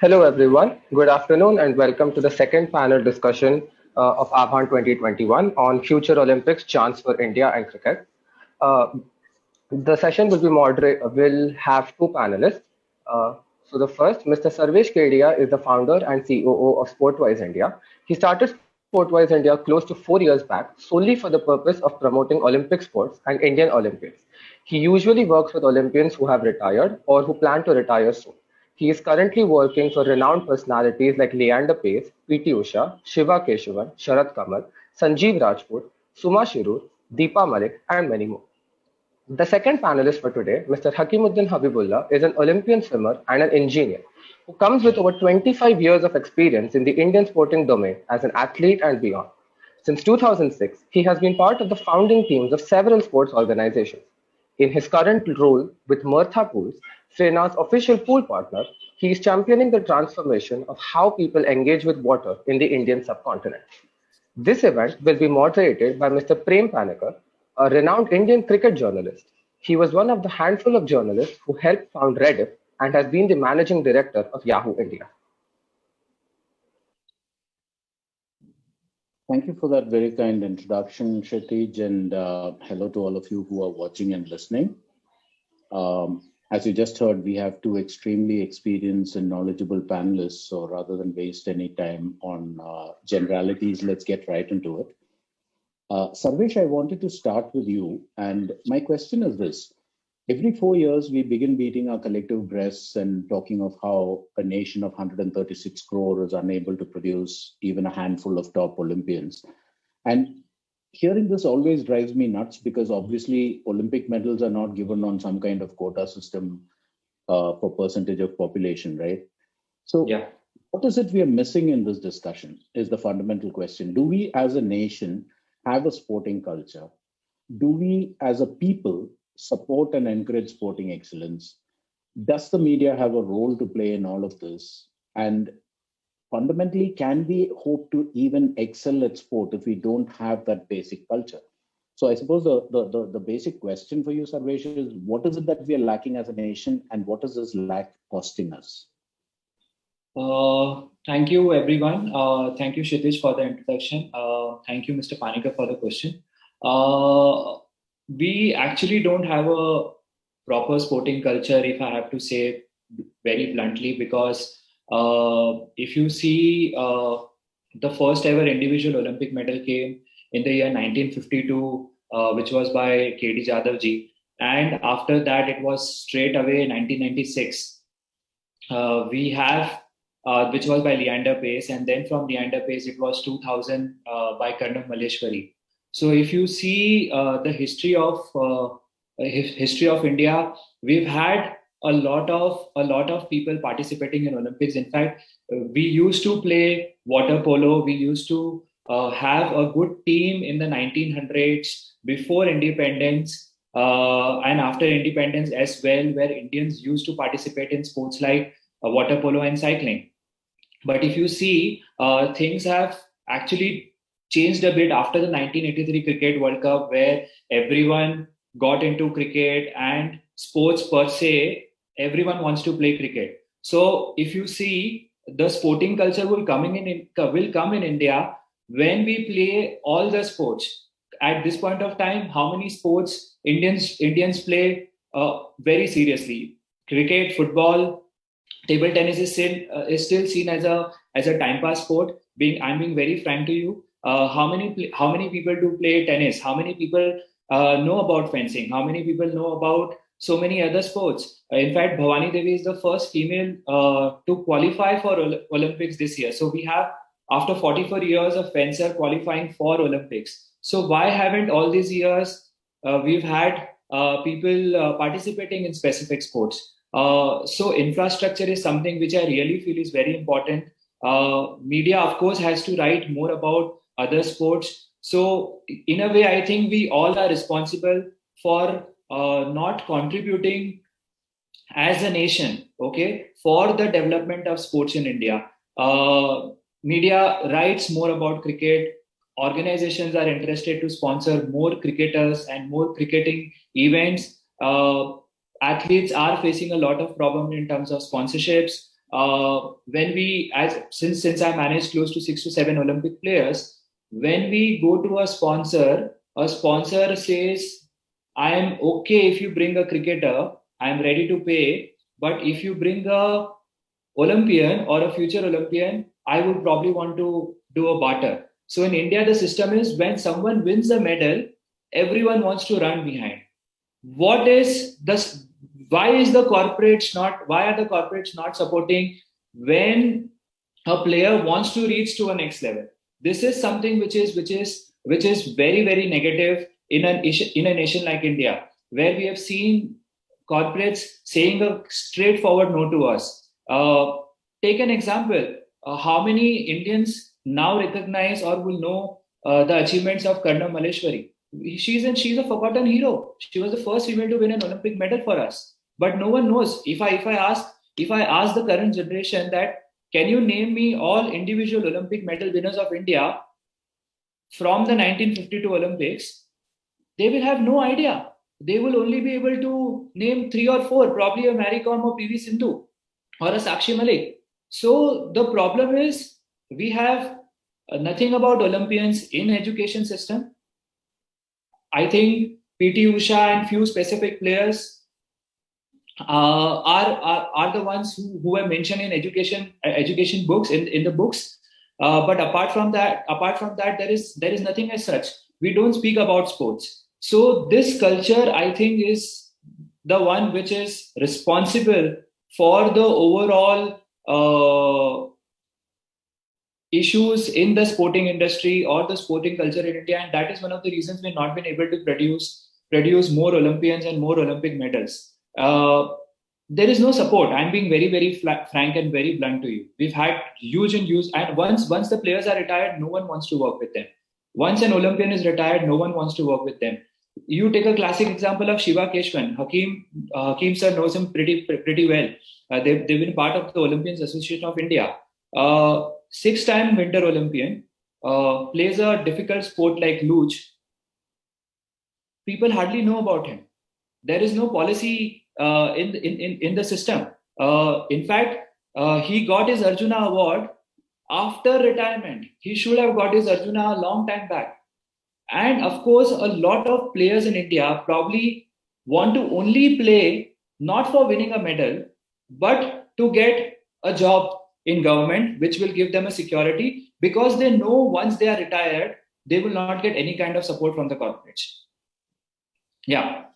Hello, everyone. Good afternoon, and welcome to the second panel discussion of Aavhan 2021 on future Olympics chance for India and cricket. Uh, the session will have two panelists. So the first, Mr. Sarvesh Kedia is the founder and COO of Sportwise India. He started Sportwise India close to 4 years back solely for the purpose of promoting Olympic sports and Indian Olympics. He usually works with Olympians who have retired or who plan to retire soon. He is currently working for renowned personalities like Leander Pace, P.T. Usha, Shiva Keshavan, Sharat Kamal, Sanjeev Rajput, Suma Shirur, Deepa Malik, and many more. The second panelist for today, Mr. Hakimuddin Habibullah, is an Olympian swimmer and an engineer who comes with over 25 years of experience in the Indian sporting domain as an athlete and beyond. Since 2006, he has been part of the founding teams of several sports organizations. In his current role with Mirtha Pools, FINA's official pool partner, he is championing the transformation of how people engage with water in the Indian subcontinent. This event will be moderated by Mr. Prem Panikar, a renowned Indian cricket journalist. He was one of the handful of journalists who helped found Rediff and has been the managing director of Yahoo India. Thank you for that very kind introduction, Kshitij, and hello to all of you who are watching and listening. As you just heard, we have two extremely experienced and knowledgeable panelists. So rather than waste any time on generalities, let's get right into it. Sarvesh, I wanted to start with you. And my question is this. Every 4 years, we begin beating our collective breasts and talking of how a nation of 136 crore is unable to produce even a handful of top Olympians. And hearing this always drives me nuts because obviously Olympic medals are not given on some kind of quota system for percentage of population, right? So what is it we are missing in this discussion is the fundamental question. Do we as a nation have a sporting culture? Do we as a people support and encourage sporting excellence? Does the media have a role to play in all of this? And fundamentally, can we hope to even excel at sport if we don't have that basic culture? So I suppose the basic question for you, Sarvesh, is what is it that we are lacking as a nation and what is this lack costing us? Thank you, everyone. Thank you, Kshitij, for the introduction. Thank you, Mr. Panikar, for the question. We actually don't have a proper sporting culture, if I have to say very bluntly, because if you see the first ever individual Olympic medal came in the year 1952, which was by K.D. Jadavji. And after that, it was straight away 1996. We have, which was by Leander Pace. And then from Leander Pace, it was 2000 by Karnam Malleshwari. So if you see the history of India, we've had a lot of people participating in Olympics. In fact, we used to play water polo. We used to have a good team in the 1900s before independence and after independence as well, where Indians used to participate in sports like water polo and cycling. But if you see, things have actually changed a bit after the 1983 Cricket World Cup, where everyone got into cricket and sports per se, everyone wants to play cricket. So if you see, the sporting culture will come in India when we play all the sports. At this point of time, how many sports Indians play very seriously? Cricket, football, table tennis is still seen as a time pass sport. I'm being very frank to you. How many people do play tennis? How many people know about fencing? How many people know about so many other sports? In fact, Bhavani Devi is the first female to qualify for Olympics this year. So we have, after 44 years, a fencer qualifying for Olympics. So why haven't all these years we've had people participating in specific sports? So infrastructure is something which I really feel is very important. Media, of course, has to write more about other sports. So in a way, I think we all are responsible for not contributing as a nation, for the development of sports in India. Media writes more about cricket. Organizations are interested to sponsor more cricketers and more cricketing events. Athletes are facing a lot of problem in terms of sponsorships. when we, since I manage close to 6 to 7 Olympic players, when we go to a sponsor says, I am okay if you bring a cricketer, I am ready to pay, but if you bring a Olympian or a future Olympian, I would probably want to do a barter. So in India, the system is when someone wins a medal, everyone wants to run behind. What is this? Why are the corporates not supporting when a player wants to reach to a next level? This is something which is very, very negative in a nation like India, where we have seen corporates saying a straightforward no to us. Take an example. How many Indians now recognize or will know the achievements of Karna Maleshwari? She's a forgotten hero. She was the first female to win an Olympic medal for us, but no one knows. If I ask the current generation that, can you name me all individual Olympic medal winners of India from the 1952 Olympics? They will have no idea. They will only be able to name three or four, probably a Mary Kom or PV Sindhu or a Sakshi Malik. So the problem is we have nothing about Olympians in education system. I think PT Usha and few specific players are the ones who are mentioned in education books in the books. But apart from that, there is nothing as such. We don't speak about sports. So this culture, I think, is the one which is responsible for the overall issues in the sporting industry or the sporting culture in India, and that is one of the reasons we've not been able to produce more Olympians and more Olympic medals. There is no support. I'm being very, very frank and very blunt to you. We've had huge, and once the players are retired, no one wants to work with them. Once an Olympian is retired, no one wants to work with them. You take a classic example of Shiva Keshwan. Hakeem sir knows him pretty well. They've been part of the Olympians Association of India. 6-time Winter Olympian, plays a difficult sport like luge. People hardly know about him. There is no policy in the system. In fact, he got his Arjuna award after retirement. He should have got his Arjuna a long time back. And of course, a lot of players in India probably want to only play not for winning a medal, but to get a job in government, which will give them a security, because they know once they are retired, they will not get any kind of support from the corporates. Yeah.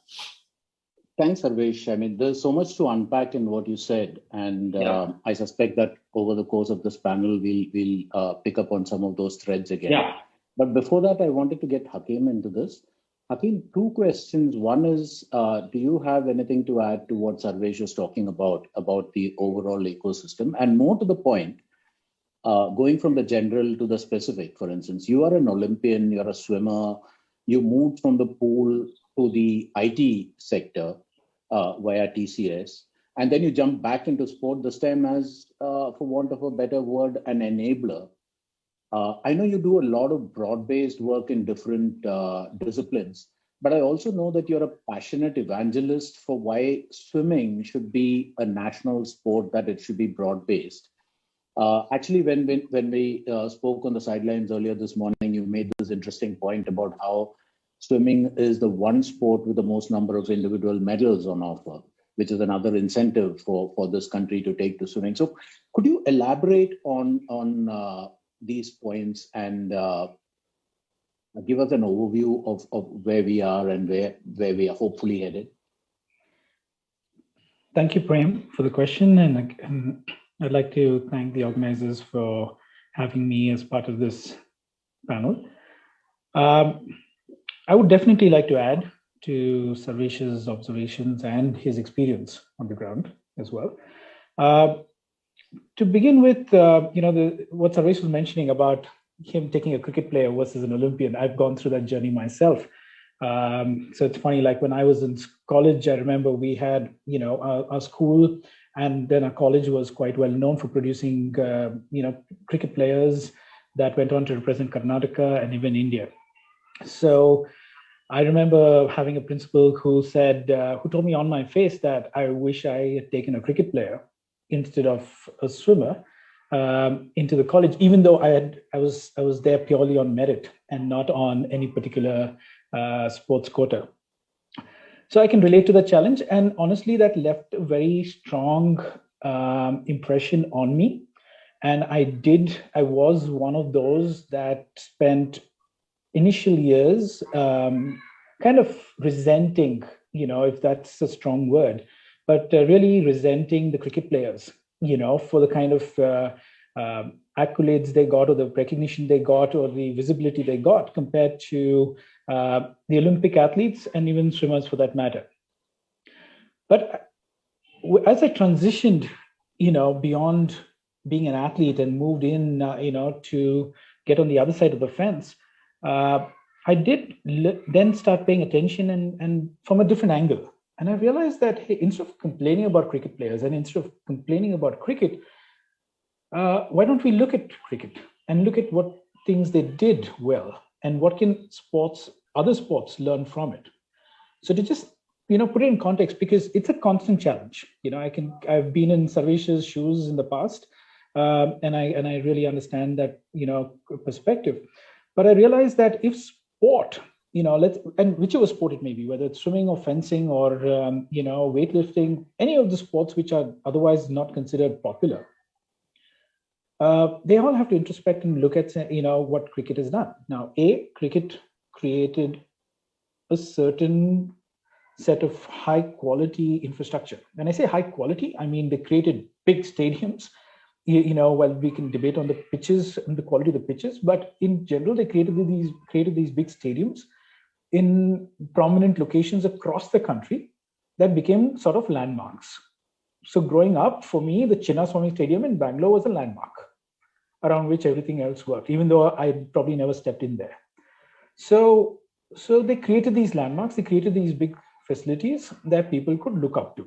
Thanks, Harvesh. I mean, there's so much to unpack in what you said, and I suspect that over the course of this panel, we'll pick up on some of those threads again. Yeah. But before that, I wanted to get Hakeem into this. Hakeem, two questions. One is, do you have anything to add to what Sarvesh was talking about the overall ecosystem? And more to the point, going from the general to the specific, for instance, you are an Olympian, you're a swimmer, you moved from the pool to the IT sector via TCS, and then you jump back into sport, this time as, for want of a better word, an enabler. I know you do a lot of broad-based work in different disciplines, but I also know that you're a passionate evangelist for why swimming should be a national sport, that it should be broad-based. Actually, when we spoke on the sidelines earlier this morning, you made this interesting point about how swimming is the one sport with the most number of individual medals on offer, which is another incentive for this country to take to swimming. So could you elaborate on these points and give us an overview of where we are and where we are hopefully headed? Thank you, Prem, for the question. And I'd like to thank the organizers for having me as part of this panel. I would definitely like to add to Sarvesh's observations and his experience on the ground as well. To begin with, what Sarvesh was mentioning about him taking a cricket player versus an Olympian, I've gone through that journey myself. So it's funny, like when I was in college, I remember we had, our school, and then our college was quite well known for producing, cricket players that went on to represent Karnataka and even India. So I remember having a principal who said, who told me on my face that I wish I had taken a cricket player instead of a swimmer into the college, even though I was there purely on merit and not on any particular sports quota. So I can relate to the challenge, and honestly, that left a very strong impression on me. And I was one of those that spent initial years kind of resenting, if that's a strong word, but really resenting the cricket players, for the kind of accolades they got, or the recognition they got, or the visibility they got compared to the Olympic athletes and even swimmers for that matter. But as I transitioned, beyond being an athlete and moved in, to get on the other side of the fence, I did then start paying attention and from a different angle. And I realized that, hey, instead of complaining about cricket players and instead of complaining about cricket, why don't we look at cricket and look at what things they did well and what can other sports learn from it? So to just put it in context, because it's a constant challenge. I've been in Sarvesh's shoes in the past, and I really understand that perspective. But I realized that if sport, and whichever sport it may be, whether it's swimming or fencing or weightlifting, any of the sports which are otherwise not considered popular, they all have to introspect and look at what cricket has done. Now, cricket created a certain set of high quality infrastructure. When I say high quality, I mean they created big stadiums. Well, we can debate on the pitches and the quality of the pitches, but in general, they created these big stadiums in prominent locations across the country that became sort of landmarks. So growing up, for me, the Chinnaswamy Stadium in Bangalore was a landmark around which everything else worked, even though I probably never stepped in there. So they created these landmarks, they created these big facilities that people could look up to.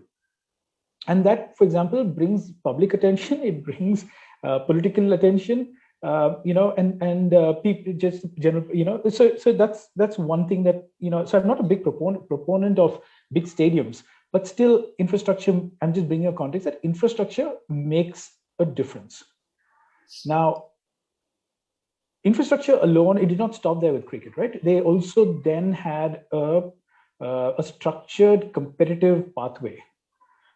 And that, for example, brings public attention, it brings political attention, and people just general, so that's one thing that, so I'm not a big proponent of big stadiums, but still infrastructure, I'm just bringing a context that infrastructure makes a difference. Now, infrastructure alone, it did not stop there with cricket, right? They also then had a structured competitive pathway.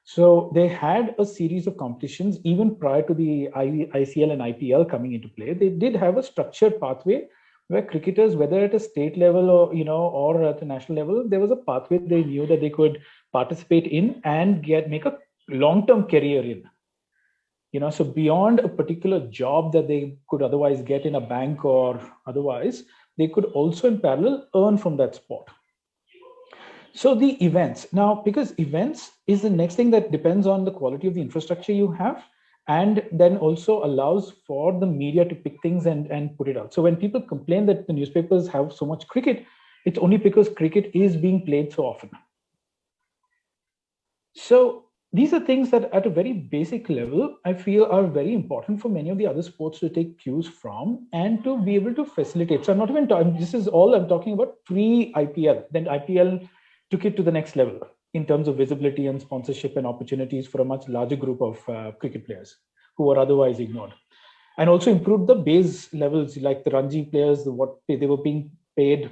So they had a series of competitions even prior to the ICL and IPL coming into play. They did have a structured pathway where cricketers, whether at a state level or or at the national level, there was a pathway they knew that they could participate in and make a long-term career in. So beyond a particular job that they could otherwise get in a bank or otherwise, they could also in parallel earn from that sport. So the events now, because events is the next thing that depends on the quality of the infrastructure you have, and then also allows for the media to pick things and put it out. So when people complain that the newspapers have so much cricket, it's only because cricket is being played so often. So these are things that at a very basic level, I feel are very important for many of the other sports to take cues from and to be able to facilitate. So I'm not even talking, this is all I'm talking about pre-IPL. Then IPL took it to the next level in terms of visibility and sponsorship and opportunities for a much larger group of cricket players who were otherwise ignored. And also improved the base levels, like the Ranji players, what they were being paid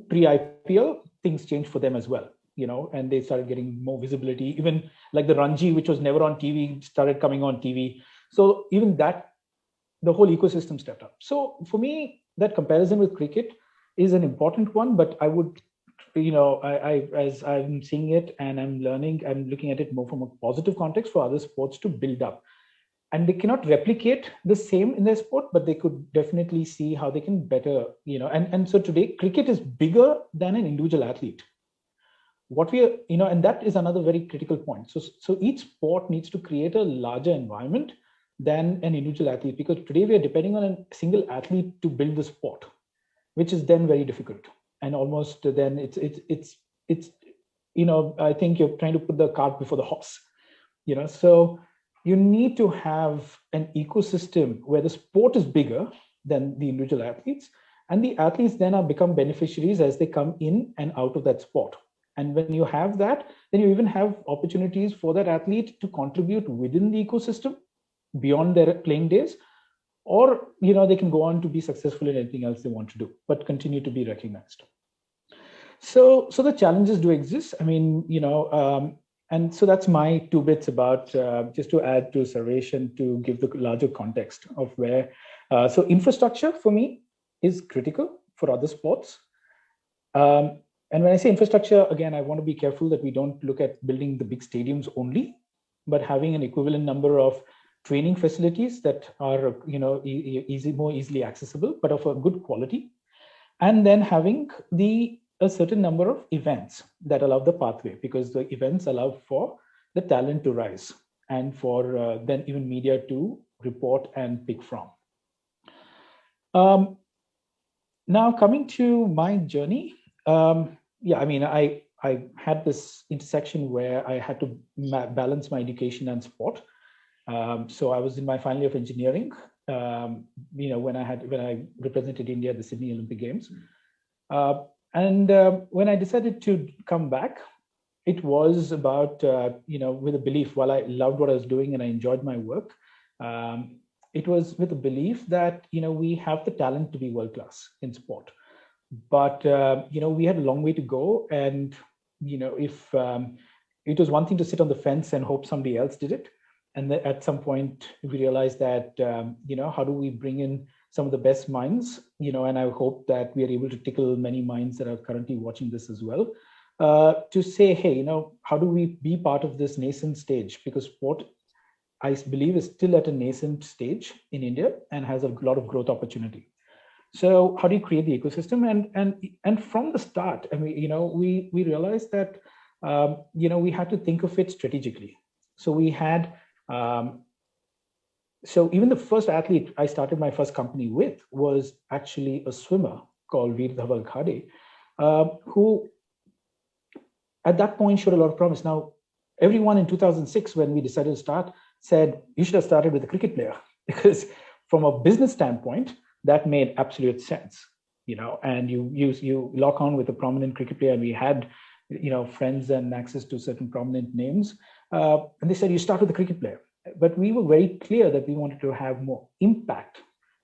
pre-IPL, things changed for them as well, and they started getting more visibility. Even like the Ranji, which was never on TV, started coming on TV. So even that, the whole ecosystem stepped up. So for me, that comparison with cricket is an important one, but I would, as I'm seeing it and I'm learning, I'm looking at it more from a positive context for other sports to build up. And they cannot replicate the same in their sport, but they could definitely see how they can better, and so today cricket is bigger than an individual athlete. What we are, and that is another very critical point. So each sport needs to create a larger environment than an individual athlete, because today we are depending on a single athlete to build the sport, which is then very difficult. And almost then it's I think you're trying to put the cart before the horse, so you need to have an ecosystem where the sport is bigger than the individual athletes, and the athletes then become beneficiaries as they come in and out of that sport. And when you have that, then you even have opportunities for that athlete to contribute within the ecosystem beyond their playing days, or they can go on to be successful in anything else they want to do, but continue to be recognized. So the challenges do exist. I mean, and so that's my 2 bits about, just to add to Sarvesh and to give the larger context of where. So infrastructure for me is critical for other sports. And when I say infrastructure, again, I want to be careful that we don't look at building the big stadiums only, but having an equivalent number of training facilities that are, more easily accessible, but of a good quality. And then having a certain number of events that allow the pathway, because the events allow for the talent to rise and for then even media to report and pick from. Now coming to my journey, I had this intersection where I had to balance my education and sport. So I was in my final year of engineering, when I represented India at the Sydney Olympic Games. And when I decided to come back, it was about, with a belief, while I loved what I was doing and I enjoyed my work, it was with a belief that, we have the talent to be world-class in sport. But, we had a long way to go. And, if it was one thing to sit on the fence and hope somebody else did it. And then at some point, we realized that, how do we bring in some of the best minds, and I hope that we are able to tickle many minds that are currently watching this as well, to say, hey, how do we be part of this nascent stage? Because sport, I believe, is still at a nascent stage in India and has a lot of growth opportunity. So how do you create the ecosystem? And from the start, I mean, we realized that, we had to think of it strategically. So we had, so even the first athlete I started my first company with was actually a swimmer called Veer Dhaval Khade, who at that point showed a lot of promise. Now, everyone in 2006, when we decided to start, said, you should have started with a cricket player, because from a business standpoint, that made absolute sense, and you lock on with a prominent cricket player, and we had, friends and access to certain prominent names. And they said, you start with a cricket player. But we were very clear that we wanted to have more impact,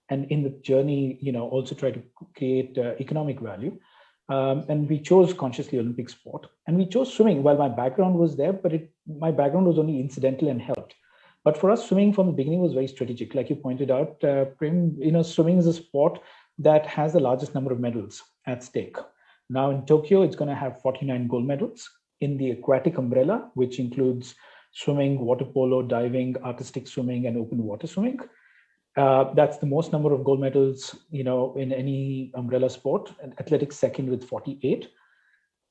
and in the journey, also try to create economic value. And we chose consciously Olympic sport, and we chose swimming. While my background was there, but my background was only incidental and helped. But for us, swimming from the beginning was very strategic. Like you pointed out, Prem, swimming is a sport that has the largest number of medals at stake. Now in Tokyo, it's going to have 49 gold medals in the aquatic umbrella, which includes swimming, water polo, diving, artistic swimming, and open water swimming. That's the most number of gold medals, in any umbrella sport. And athletics second with 48.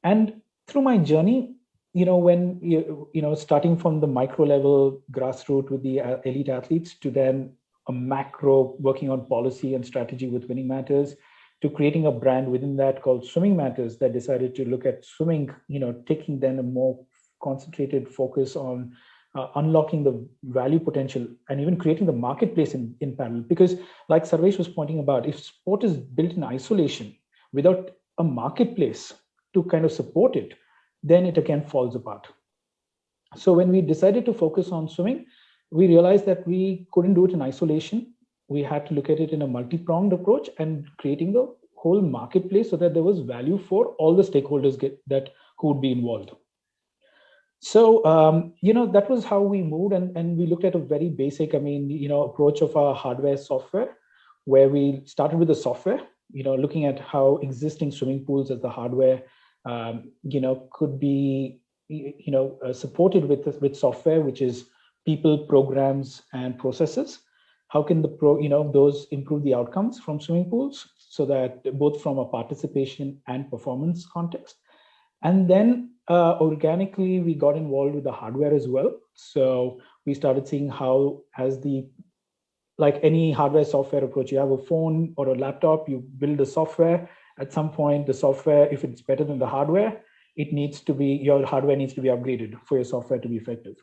And through my journey, when starting from the micro level grassroots with the elite athletes, to then a macro working on policy and strategy with Winning Matters, to creating a brand within that called Swimming Matters that decided to look at swimming, taking then a more concentrated focus on unlocking the value potential and even creating the marketplace in parallel. Because like Sarvesh was pointing about, if sport is built in isolation without a marketplace to kind of support it, then it again falls apart. So when we decided to focus on swimming, we realized that we couldn't do it in isolation. We had to look at it in a multi-pronged approach and creating the whole marketplace so that there was value for all the stakeholders who would be involved. So, that was how we moved, and we looked at a very basic, approach of our hardware software, where we started with the software, looking at how existing swimming pools as the hardware, could be, supported with software, which is people, programs, and processes. How can those improve the outcomes from swimming pools, so that both from a participation and performance context. And then organically, we got involved with the hardware as well. So we started seeing how, like any hardware software approach, you have a phone or a laptop, you build the software. At some point, the software, if it's better than the hardware, your hardware needs to be upgraded for your software to be effective.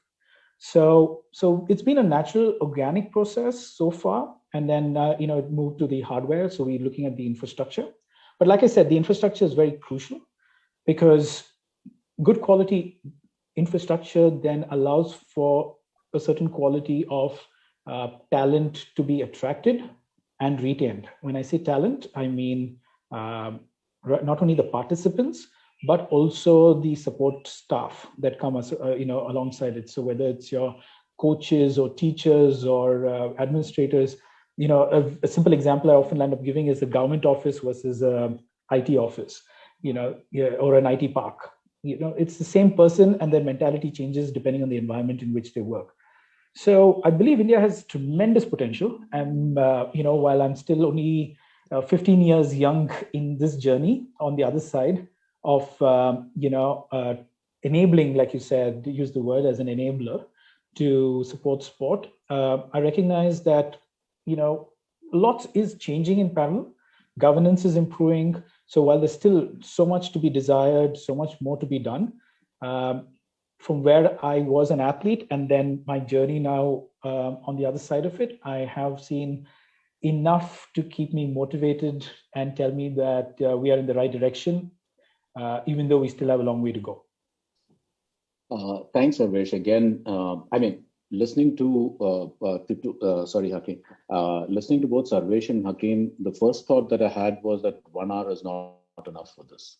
So it's been a natural organic process so far. And then, it moved to the hardware. So we're looking at the infrastructure. But like I said, the infrastructure is very crucial, because good quality infrastructure then allows for a certain quality of talent to be attracted and retained. When I say talent, I mean not only the participants, but also the support staff that come alongside it. So whether it's your coaches or teachers or administrators, a simple example I often end up giving is a government office versus a IT office, or an IT park. It's the same person, and their mentality changes depending on the environment in which they work. So I believe India has tremendous potential. And, while I'm still only 15 years young in this journey, on the other side of, enabling, like you said, use the word as an enabler to support sport, I recognize that, lots is changing in parallel. Governance is improving. So while there's still so much to be desired, so much more to be done, from where I was an athlete and then my journey now on the other side of it, I have seen enough to keep me motivated and tell me that we are in the right direction, even though we still have a long way to go. Thanks, Sarvesh. Again, listening to Hakeem, listening to both Sarvesh and Hakeem, the first thought that I had was that 1 hour is not enough for this.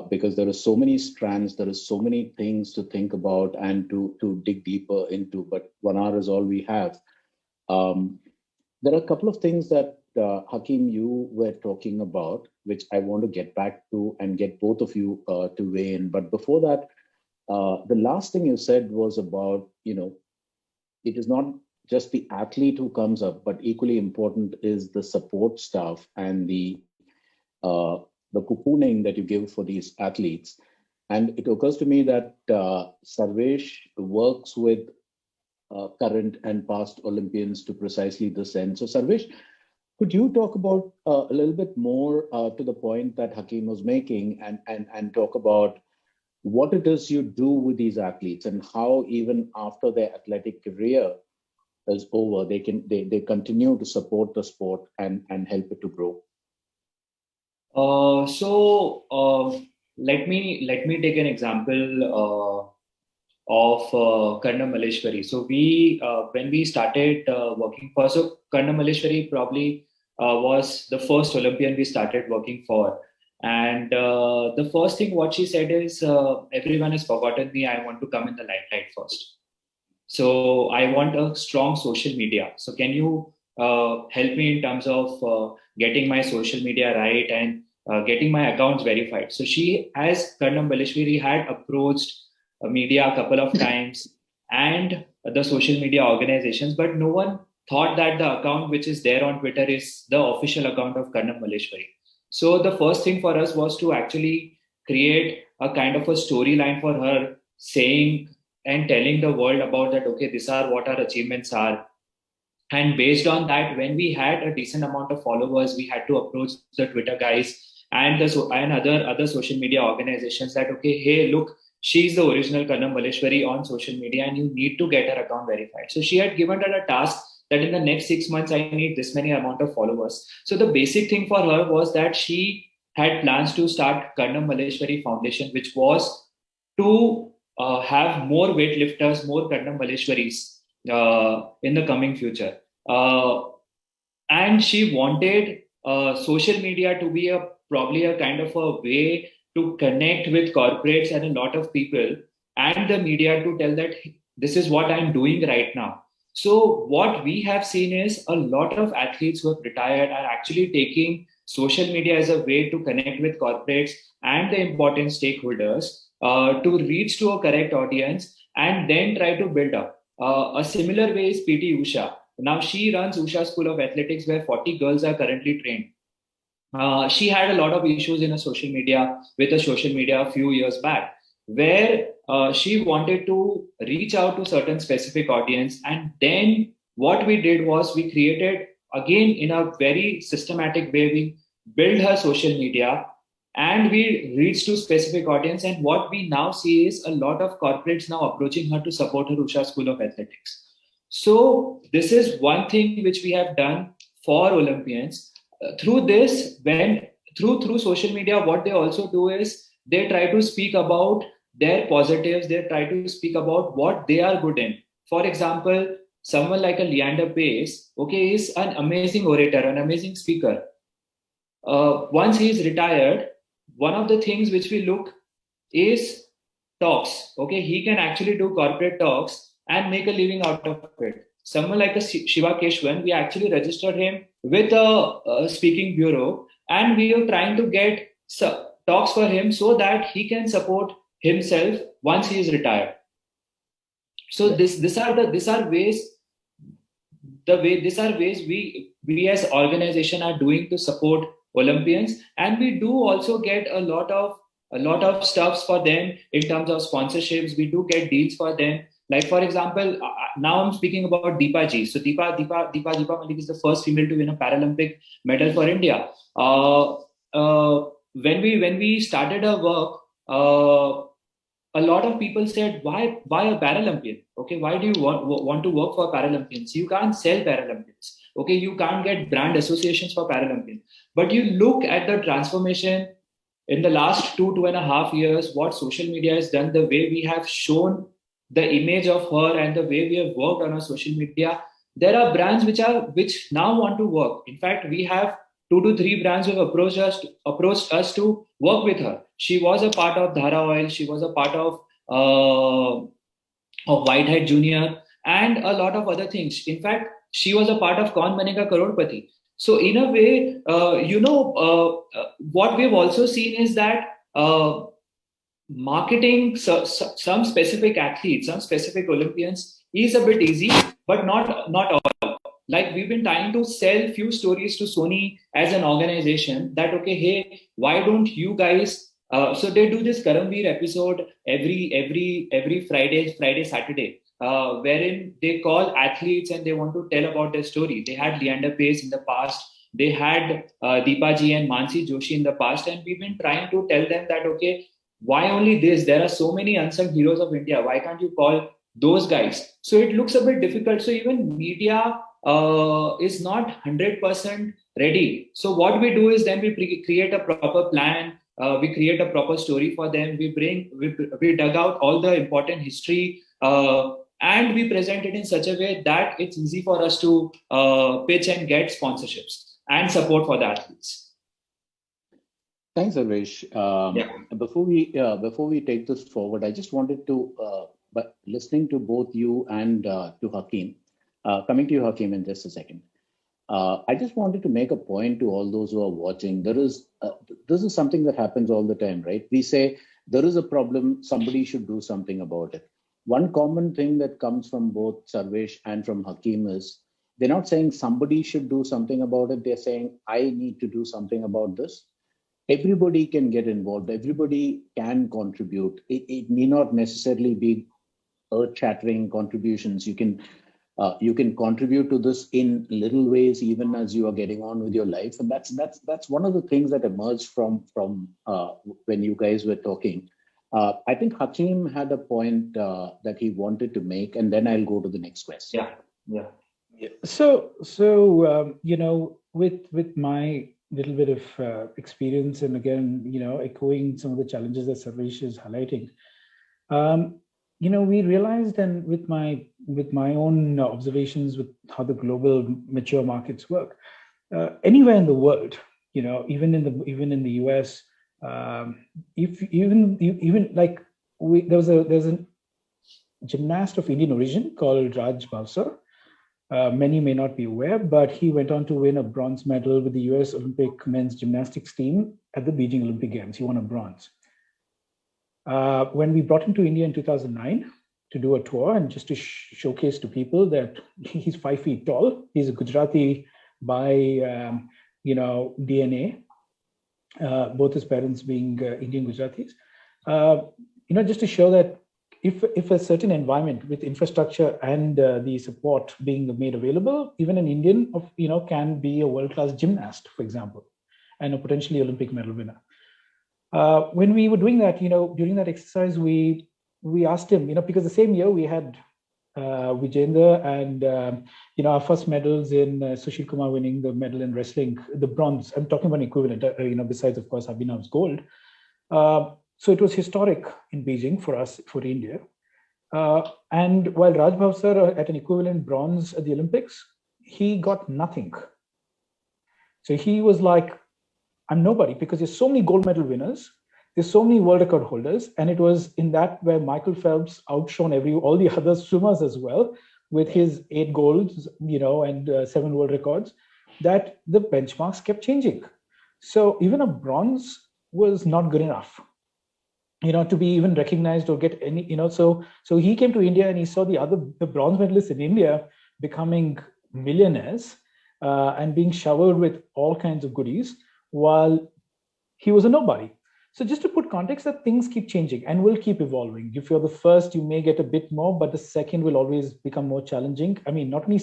Because there are so many strands, there is so many things to think about and to dig deeper into, but 1 hour is all we have. There are a couple of things that Hakeem, you were talking about, which I want to get back to and get both of you to weigh in. But before that, the last thing you said was about, it is not just the athlete who comes up, but equally important is the support staff and the cocooning that you give for these athletes. And it occurs to me that Sarvesh works with current and past Olympians to precisely this end. So Sarvesh, could you talk about a little bit more to the point that Hakeem was making and talk about what it is you do with these athletes and how even after their athletic career is over, they continue to support the sport and help it to grow? Let me take an example of Karna Maleshwari. So when we started working for, so Karna Maleshwari probably was the first Olympian we started working for. And the first thing what she said is, everyone has forgotten me. I want to come in the limelight first. So I want a strong social media. So can you help me in terms of getting my social media right and getting my accounts verified? So she, as Karna Maleshwari, had approached media a couple of times and the social media organizations, but no one thought that the account which is there on Twitter is the official account of Karna Maleshwari. So the first thing for us was to actually create a kind of a storyline for her, saying and telling the world about that, okay, these are what our achievements are. And based on that, when we had a decent amount of followers, we had to approach the Twitter guys and other social media organizations that, okay, hey, look, she's the original Karna Maleshwari on social media and you need to get her account verified. So she had given her a task that in the next 6 months, I need this many amount of followers. So the basic thing for her was that she had plans to start Karna Maleshwari Foundation, which was to have more weightlifters, more Karna Maleshwaris in the coming future. And she wanted social media to be probably a kind of a way to connect with corporates and a lot of people, and the media to tell that this is what I'm doing right now. So what we have seen is a lot of athletes who have retired are actually taking social media as a way to connect with corporates and the important stakeholders to reach to a correct audience and then try to build up. A similar way is PT Usha. Now she runs Usha School of Athletics where 40 girls are currently trained. She had a lot of issues with a social media a few years back, where she wanted to reach out to certain specific audience. And then what we did was we created, again, in a very systematic way, we built her social media and we reached to specific audience. And what we now see is a lot of corporates now approaching her to support her Usha School of Athletics. So this is one thing which we have done for Olympians. Through this, through social media, what they also do is they try to speak about their positives. They try to speak about what they are good in. For example, someone like a Leander Pace, okay, is an amazing orator, an amazing speaker. Once he is retired, one of the things which we look is talks. Okay, he can actually do corporate talks and make a living out of it. Someone like a Shiva Keshwan, we actually registered him with a speaking bureau, and we are trying to get talks for him so that he can support himself once he is retired. So these are ways we as organization are doing to support Olympians, and we do also get a lot of stuffs for them in terms of sponsorships. We do get deals for them. Like for example, now I'm speaking about Deepa ji. So Deepa Malik is the first female to win a Paralympic medal for India. When we started our work, a lot of people said, why a Paralympian? Okay, why do you want to work for Paralympians? You can't sell Paralympians. Okay, you can't get brand associations for Paralympians. But you look at the transformation in the last 2.5 years, what social media has done, the way we have shown the image of her and the way we have worked on our social media. There are brands which now want to work. In fact, we have 2 to 3 brands who have approached us to work with her. She was a part of Dhara Oil. She was a part of Whitehead Junior and a lot of other things. In fact, she was a part of Kaun Banega Crorepati. So in a way, what we've also seen is that marketing some specific athletes, some specific Olympians is a bit easy, but not all. Like we've been trying to sell few stories to Sony as an organization that, okay, hey, why don't you guys, so they do this Karamveer episode every Friday, Saturday, wherein they call athletes and they want to tell about their story. They had Leander Pace in the past. They had Deepa ji and Mansi Joshi in the past. And we've been trying to tell them that, okay, why only this? There are so many unsung heroes of India. Why can't you call those guys? So it looks a bit difficult. So even media is not 100% ready. So what we do is then we create a proper plan. We create a proper story for them. We dug out all the important history and we present it in such a way that it's easy for us to pitch and get sponsorships and support for the athletes. Thanks, Sarvesh. Before we take this forward, I just wanted to, but listening to both you and to Hakeem, coming to you, Hakeem, in just a second. I just wanted to make a point to all those who are watching. This is something that happens all the time, right? We say there is a problem, somebody should do something about it. One common thing that comes from both Sarvesh and from Hakeem is they're not saying somebody should do something about it. They're saying, I need to do something about this. Everybody can get involved. Everybody can contribute. It need not necessarily be earth-shattering contributions. You can contribute to this in little ways, even as you are getting on with your life. And that's one of the things that emerged from when you guys were talking. I think Hakeem had a point that he wanted to make, and then I'll go to the next question. Yeah. So with my little bit of experience, and again, echoing some of the challenges that Sarvesh is highlighting, we realized, and with my own observations with how the global mature markets work, anywhere in the world, even in the US, there's a gymnast of Indian origin called Raj Bhavsar. Many may not be aware, but he went on to win a bronze medal with the US Olympic men's gymnastics team at the Beijing Olympic Games. He won a bronze. When we brought him to India in 2009 to do a tour and just to showcase to people that he's 5 feet tall, he's a Gujarati by DNA, both his parents being Indian Gujaratis, just to show that if a certain environment with infrastructure and the support being made available, even an Indian can be a world-class gymnast, for example, and a potentially Olympic medal winner. When we were doing that, during that exercise, we asked him, because the same year we had Vijender and our first medals in Sushil Kumar winning the medal in wrestling, the bronze. I'm talking about an equivalent, besides of course Abhinav's gold. So it was historic in Beijing for us, for India. And while Rajbhav sir at an equivalent bronze at the Olympics, he got nothing. So he was like, I'm nobody, because there's so many gold medal winners, there's so many world record holders, and it was in that where Michael Phelps outshone all the other swimmers as well, with his 8 golds, and 7 world records, that the benchmarks kept changing. So even a bronze was not good enough, to be even recognized or get any, so he came to India and he saw the bronze medalists in India becoming millionaires and being showered with all kinds of goodies, while he was a nobody. So just to put context, that things keep changing and will keep evolving. If you're the first, you may get a bit more, but the second will always become more challenging. I mean, not only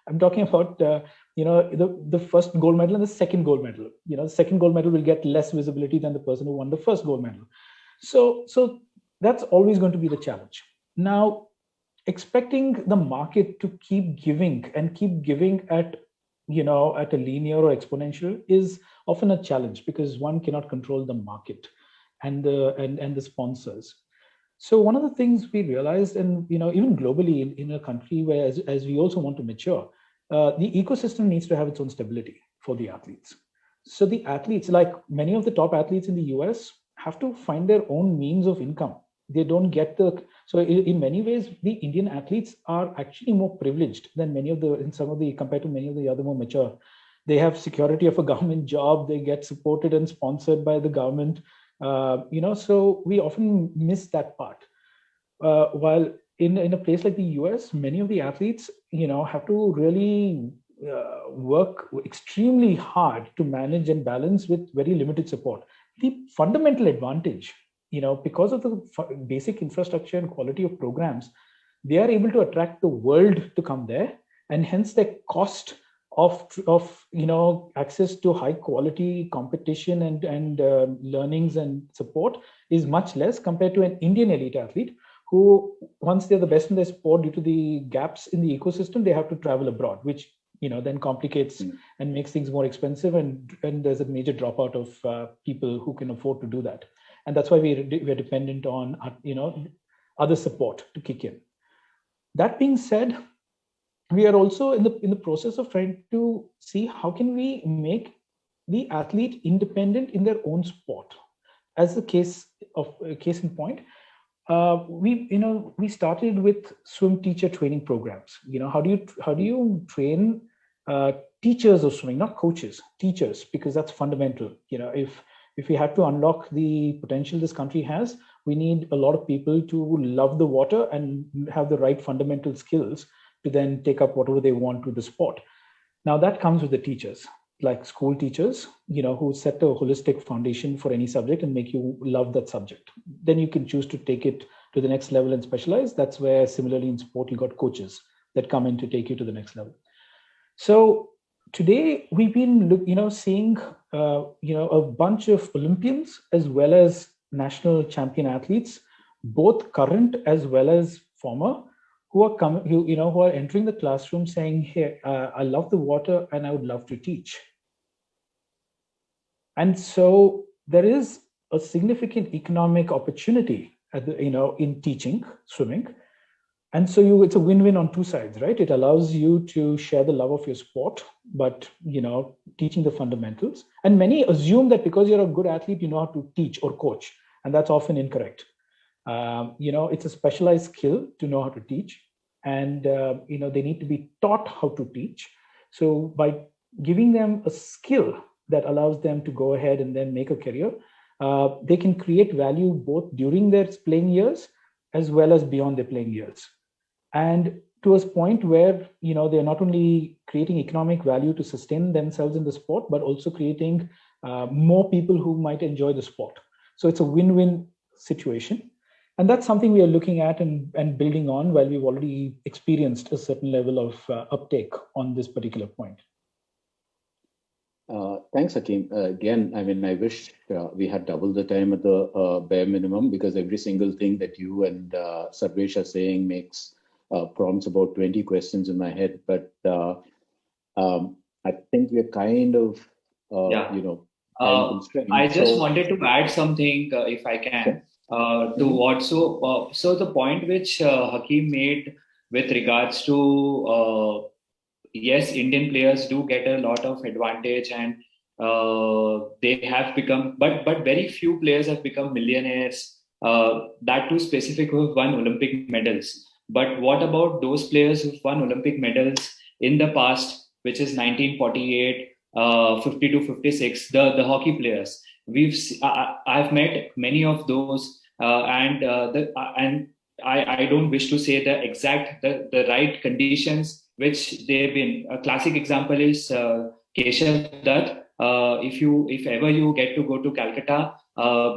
I'm talking about the first gold medal and the second gold medal. The second gold medal will get less visibility than the person who won the first gold medal. So that's always going to be the challenge. Now, expecting the market to keep giving at a linear or exponential is often a challenge, because one cannot control the market and the sponsors. So one of the things we realized, and even globally in a country where as we also want to mature, the ecosystem needs to have its own stability for the athletes. So the athletes, like many of the top athletes in the US, have to find their own means of income. They don't get so in many ways, the Indian athletes are actually more privileged than compared to many of the other more mature. They have security of a government job. They get supported and sponsored by the government. So we often miss that part. While in a place like the US, many of the athletes, have to really work extremely hard to manage and balance with very limited support. The fundamental advantage, because of the basic infrastructure and quality of programs, they are able to attract the world to come there, and hence their cost of access to high quality competition and learnings and support is much less compared to an Indian elite athlete who, once they're the best in their sport, due to the gaps in the ecosystem, they have to travel abroad, which then complicates and makes things more expensive, and there's a major dropout of people who can afford to do that. And that's why we're dependent on other support to kick in. That being said, we are also in the process of trying to see how can we make the athlete independent in their own sport. As a case in point, we started with swim teacher training programs. How do you train teachers of swimming, not coaches, teachers, because that's fundamental. If we have to unlock the potential this country has, we need a lot of people to love the water and have the right fundamental skills to then take up whatever they want to the sport. Now that comes with the teachers, like school teachers, who set a holistic foundation for any subject and make you love that subject. Then you can choose to take it to the next level and specialize. That's where, similarly in sport, you got coaches that come in to take you to the next level. So today we've been, seeing, a bunch of Olympians as well as national champion athletes, both current as well as former, who are entering the classroom saying, "Hey, I love the water and I would love to teach." And so there is a significant economic opportunity in teaching swimming. And so it's a win-win on two sides, right? It allows you to share the love of your sport, but teaching the fundamentals. And many assume that because you're a good athlete, you know how to teach or coach, and that's often incorrect. It's a specialized skill to know how to teach, and they need to be taught how to teach. So by giving them a skill that allows them to go ahead and then make a career, they can create value both during their playing years as well as beyond their playing years. And to a point where they're not only creating economic value to sustain themselves in the sport, but also creating more people who might enjoy the sport. So it's a win-win situation. And that's something we are looking at and building on, while we've already experienced a certain level of uptake on this particular point. Thanks, Hakeem. Again, I wish we had doubled the time at the bare minimum, because every single thing that you and Sarvesh are saying makes prompts about 20 questions in my head. But I think we're kind of, time constraint. I just wanted to add something, if I can, to what. So the point which Hakeem made with regards to yes, Indian players do get a lot of advantage, and they have become, but very few players have become millionaires. That too specific who have won Olympic medals. But what about those players who've won Olympic medals in the past, which is 1948, 50 to 56, the hockey players? I've met many of those, and I don't wish to say the exact the right conditions which they've been. A classic example is Keshav Dutt. If ever you get to go to Calcutta,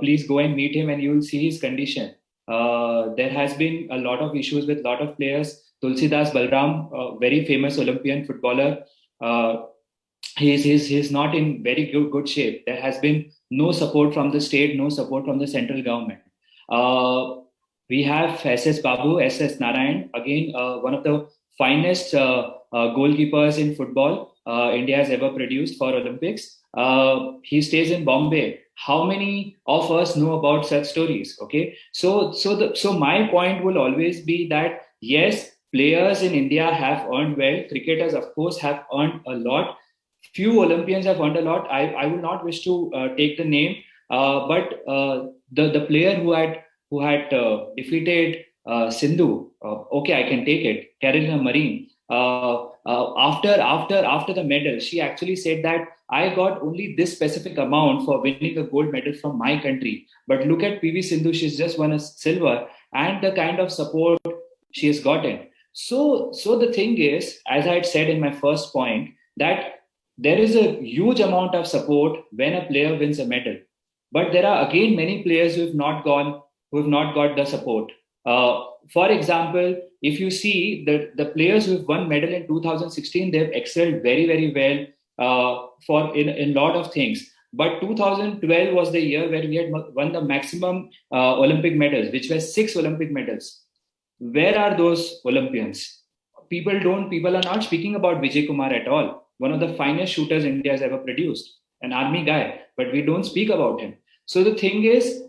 please go and meet him, and you will see his condition. There has been a lot of issues with a lot of players. Tulsidas Balram, a very famous Olympian footballer, he's not in very good shape. There has been no support from the state, no support from the central government. We have SS Babu, SS Narayan, again one of the finest goalkeepers in football India has ever produced for Olympics. He stays in Bombay. How many of us know about such stories? Okay, so my point will always be that yes, players in India have earned well. Cricketers, of course, have earned a lot. Few Olympians have earned a lot. I will not wish to take the name, but the player who had defeated Sindhu, okay, I can take it. Carolina Marin. After the medal, she actually said that I got only this specific amount for winning a gold medal from my country. But look at PV Sindhu; she's just won a silver, and the kind of support she has gotten. So the thing is, as I had said in my first point, that there is a huge amount of support when a player wins a medal. But there are again many players who have not got the support. For example, if you see the players who have won medal in 2016, they've excelled very, very well for in a lot of things. But 2012 was the year where we had won the maximum Olympic medals, which were 6 Olympic medals. Where are those Olympians? People are not speaking about Vijay Kumar at all. One of the finest shooters India has ever produced, an army guy, but we don't speak about him. So the thing is,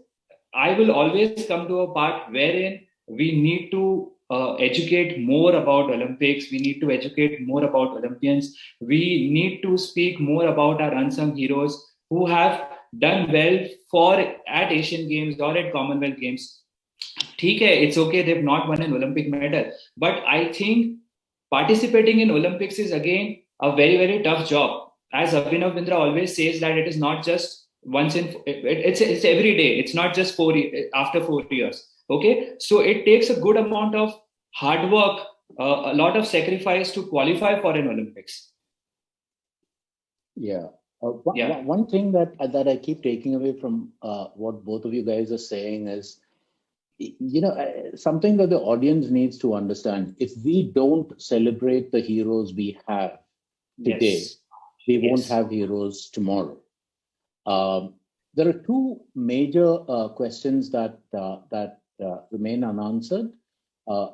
I will always come to a part wherein we need to educate more about Olympics. We need to educate more about Olympians. We need to speak more about our unsung heroes who have done well at Asian Games or at Commonwealth Games. It's okay, they've not won an Olympic medal. But I think participating in Olympics is again a very, very tough job. As Abhinav Bindra always says, that it is not just it's every day. It's not just after 4 years. Okay, so it takes a good amount of hard work, a lot of sacrifice to qualify for an Olympics. Yeah. One thing that I keep taking away from what both of you guys are saying is, something that the audience needs to understand. If we don't celebrate the heroes we have today, we won't have heroes tomorrow. There are two major questions that remain unanswered,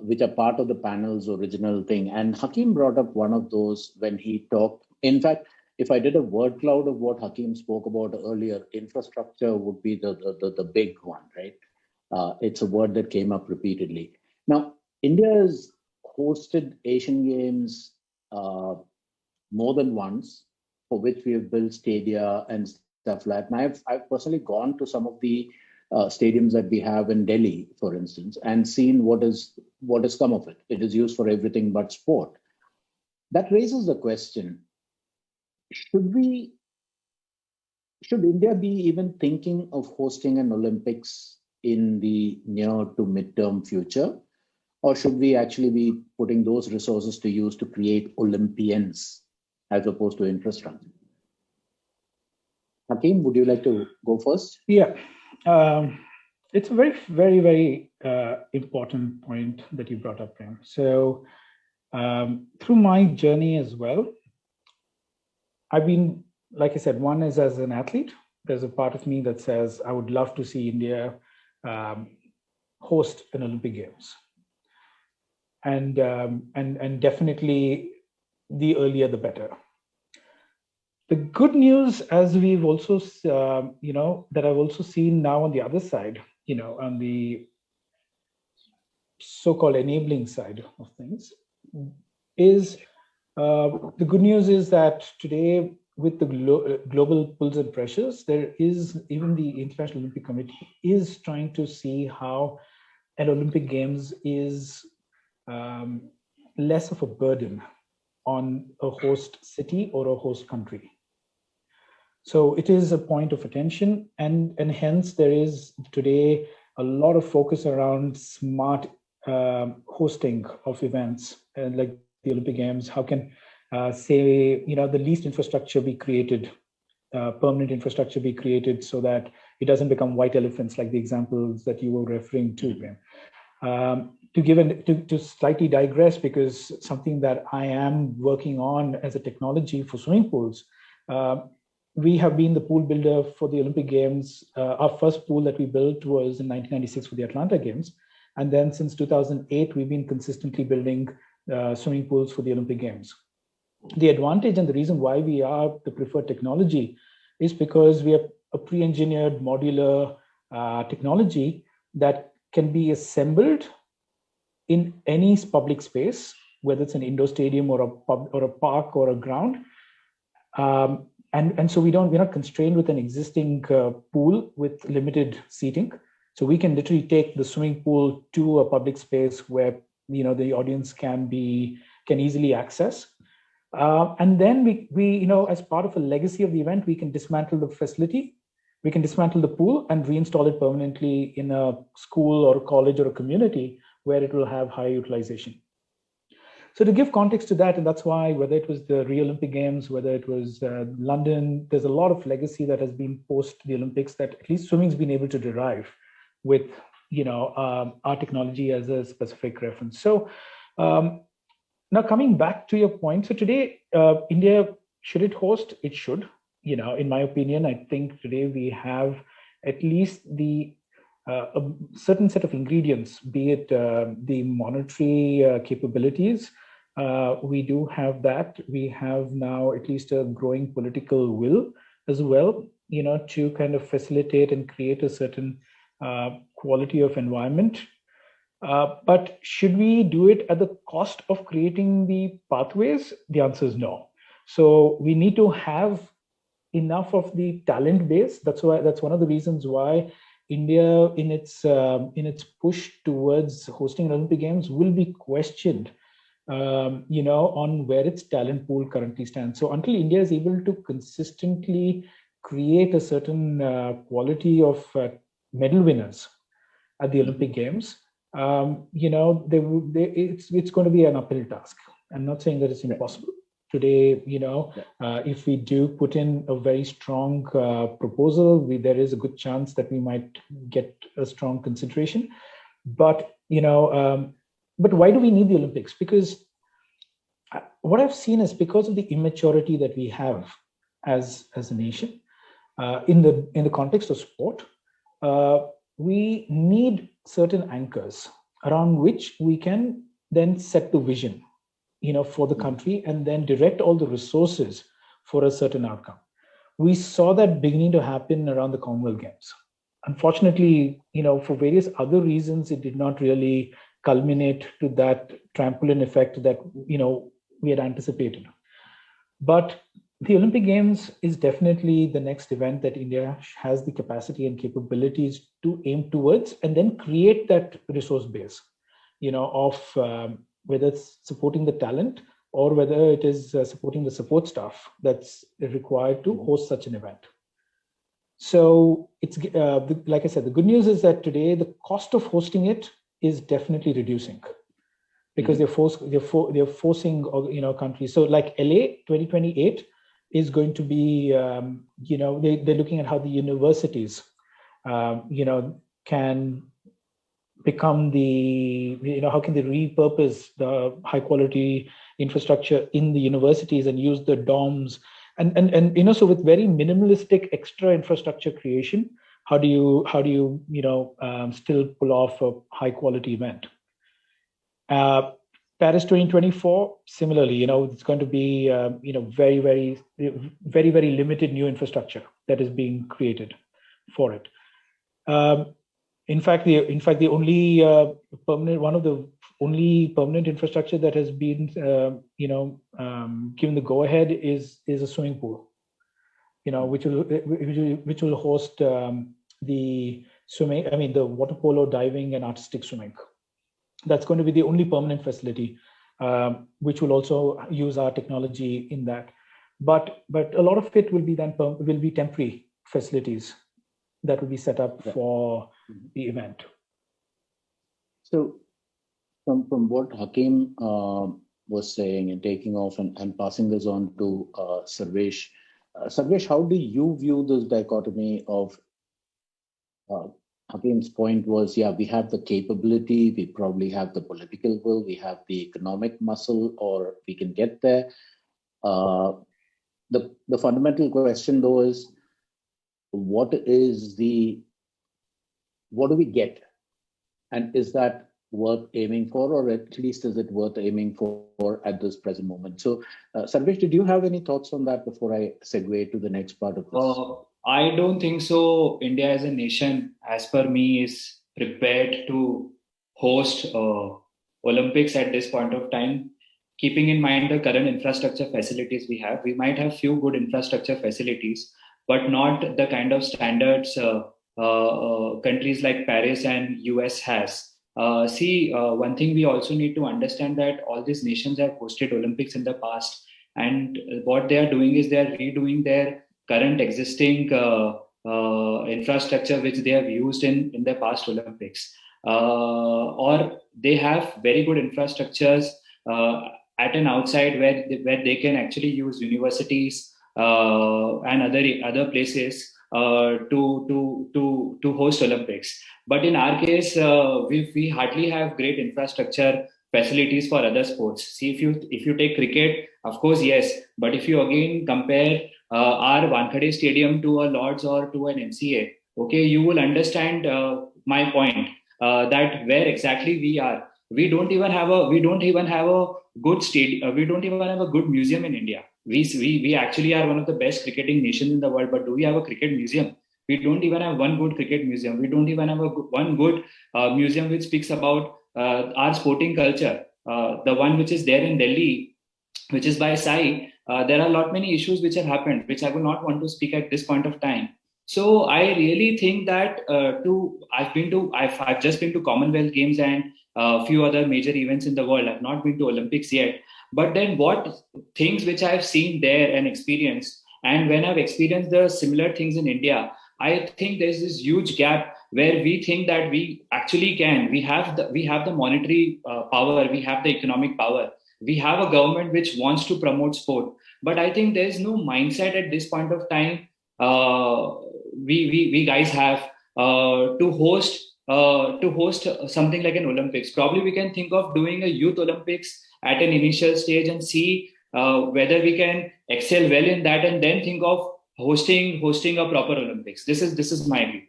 which are part of the panel's original thing. And Hakeem brought up one of those when he talked. In fact, if I did a word cloud of what Hakeem spoke about earlier, infrastructure would be the big one, right? It's a word that came up repeatedly. Now, India has hosted Asian Games more than once, for which we have built stadia and stuff like that. And I've personally gone to some of the stadiums that we have in Delhi, for instance, and seen what has come of it. It is used for everything but sport. That raises the question: should India be even thinking of hosting an Olympics in the near to midterm future, or should we actually be putting those resources to use to create Olympians as opposed to infrastructure? Hakeem, would you like to go first? Yeah, it's a very, very, very important point that you brought up, Prem. So through my journey as well, I've been, like I said, one is as an athlete. There's a part of me that says I would love to see India host an Olympic Games, and definitely the earlier the better. The good news, as we've also, that I've also seen now on the other side, on the so-called enabling side of things, is the good news is that today, with the global pulls and pressures, there is, even the International Olympic Committee is trying to see how an Olympic Games is less of a burden on a host city or a host country. So it is a point of attention, and hence there is today a lot of focus around smart hosting of events, like the Olympic Games. How can say, the least infrastructure be created, permanent infrastructure be created, so that it doesn't become white elephants like the examples that you were referring to. To slightly digress, because something that I am working on as a technology for swimming pools, we have been the pool builder for the Olympic Games. Our first pool that we built was in 1996 for the Atlanta Games. And then since 2008, we've been consistently building swimming pools for the Olympic Games. The advantage and the reason why we are the preferred technology is because we have a pre-engineered modular technology that can be assembled in any public space, whether it's an indoor stadium or a pub or a park or a ground. And so we're not constrained with an existing pool with limited seating. So we can literally take the swimming pool to a public space where the audience can easily access. And then we as part of a legacy of the event, we can dismantle the facility, we can dismantle the pool and reinstall it permanently in a school or a college or a community where it will have high utilization. So to give context to that, and that's why whether it was the Rio Olympic Games, whether it was London, there's a lot of legacy that has been post the Olympics that at least swimming's been able to derive with our technology as a specific reference. So now coming back to your point, so today India, should it host? It should. In my opinion, I think today we have at least a certain set of ingredients, be it the monetary capabilities. We do have that. We have now at least a growing political will as well, to kind of facilitate and create a certain quality of environment. But should we do it at the cost of creating the pathways? The answer is no. So we need to have enough of the talent base. That's one of the reasons why India, in its push towards hosting Olympic Games, will be questioned, on where its talent pool currently stands. So until India is able to consistently create a certain quality of medal winners at the Olympic Games, it's going to be an uphill task. I'm not saying that it's impossible. Today, if we do put in a very strong proposal, there is a good chance that we might get a strong consideration. But but why do we need the Olympics? Because what I've seen is because of the immaturity that we have as a nation in the context of sport, we need certain anchors around which we can then set the vision, for the country, and then direct all the resources for a certain outcome. We saw that beginning to happen around the Commonwealth Games. Unfortunately, for various other reasons, it did not really culminate to that trampoline effect that, we had anticipated. But the Olympic Games is definitely the next event that India has the capacity and capabilities to aim towards, and then create that resource base, of whether it's supporting the talent or whether it is supporting the support staff that's required to host such an event. So it's like I said, the good news is that today the cost of hosting it is definitely reducing, because they're forcing countries. So like LA 2028 is going to be they're looking at how the universities can become how can they repurpose the high quality infrastructure in the universities and use the dorms and so with very minimalistic extra infrastructure creation, how do you still pull off a high quality event? Paris 2024, similarly, it's going to be, very, very, very, very limited new infrastructure that is being created for it. In fact, the only one of the only permanent infrastructure that has been, given the go ahead is a swimming pool, which will host the swimming, the water polo, diving, and artistic swimming. That's going to be the only permanent facility, which will also use our technology in that. But a lot of it will be temporary facilities that will be set up for the event. So from what Hakim was saying and taking off and passing this on to Sarvesh. Sarvesh, how do you view this dichotomy of Hakim's point was, we have the capability, we probably have the political will, we have the economic muscle, or we can get there. The fundamental question though is, what do we get? And is that worth aiming for, or at least is it worth aiming for at this present moment? So, Sarvesh, did you have any thoughts on that before I segue to the next part of this? I don't think so. India as a nation, as per me, is prepared to host Olympics at this point of time. Keeping in mind the current infrastructure facilities we have, we might have few good infrastructure facilities, but not the kind of standards countries like Paris and US has. One thing we also need to understand that all these nations have hosted Olympics in the past, and what they are doing is they are redoing their current existing infrastructure which they have used in the past Olympics, or they have very good infrastructures at an outside where they can actually use universities and other places to host Olympics. But in our case, we hardly have great infrastructure facilities for other sports. See, if you take cricket, of course, yes. But if you again compare our Wankhede Stadium to a Lord's or to an MCA, okay, you will understand my point that where exactly we are. We don't even have a good stadium. We don't even have a good museum in India. We actually are one of the best cricketing nations in the world, but do we have a cricket museum? We don't even have one good cricket museum. We don't even have one good museum which speaks about our sporting culture. The one which is there in Delhi, which is by Sai, there are a lot many issues which have happened, which I would not want to speak at this point of time. So I really think that I've just been to Commonwealth Games and a few other major events in the world. I've not been to Olympics yet. But then what things which I've seen there and experienced, and when I've experienced the similar things in India, I think there's this huge gap where we think that we actually can. We have the monetary power, we have the economic power, we have a government which wants to promote sport. But I think there's no mindset at this point of time we guys have to host something like an Olympics. Probably we can think of doing a youth Olympics at an initial stage and see whether we can excel well in that, and then think of hosting a proper Olympics. This is my view.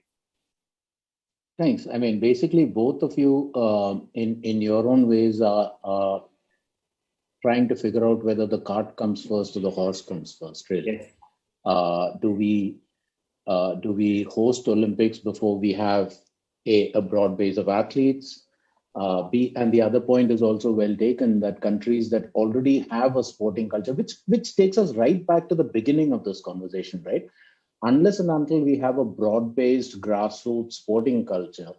Thanks. I mean, basically, both of you, in your own ways, are trying to figure out whether the cart comes first or the horse comes first. Really, yes. Do we host Olympics before we have a broad base of athletes? And the other point is also well taken, that countries that already have a sporting culture, which takes us right back to the beginning of this conversation, right? Unless and until we have a broad-based grassroots sporting culture,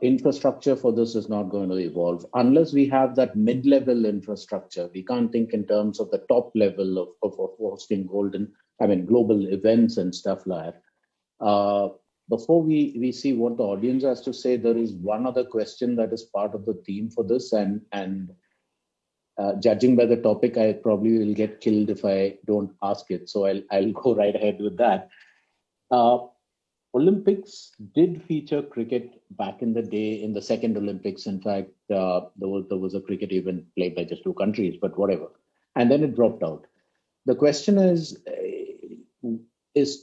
infrastructure for this is not going to evolve. Unless we have that mid-level infrastructure, we can't think in terms of the top level of hosting global events and stuff like that. Before we see what the audience has to say, there is one other question that is part of the theme for this, and judging by the topic, I probably will get killed if I don't ask it. So I'll go right ahead with that. Olympics did feature cricket back in the day. In the second Olympics, in fact, there was a cricket event played by just two countries, but whatever. And then it dropped out. The question is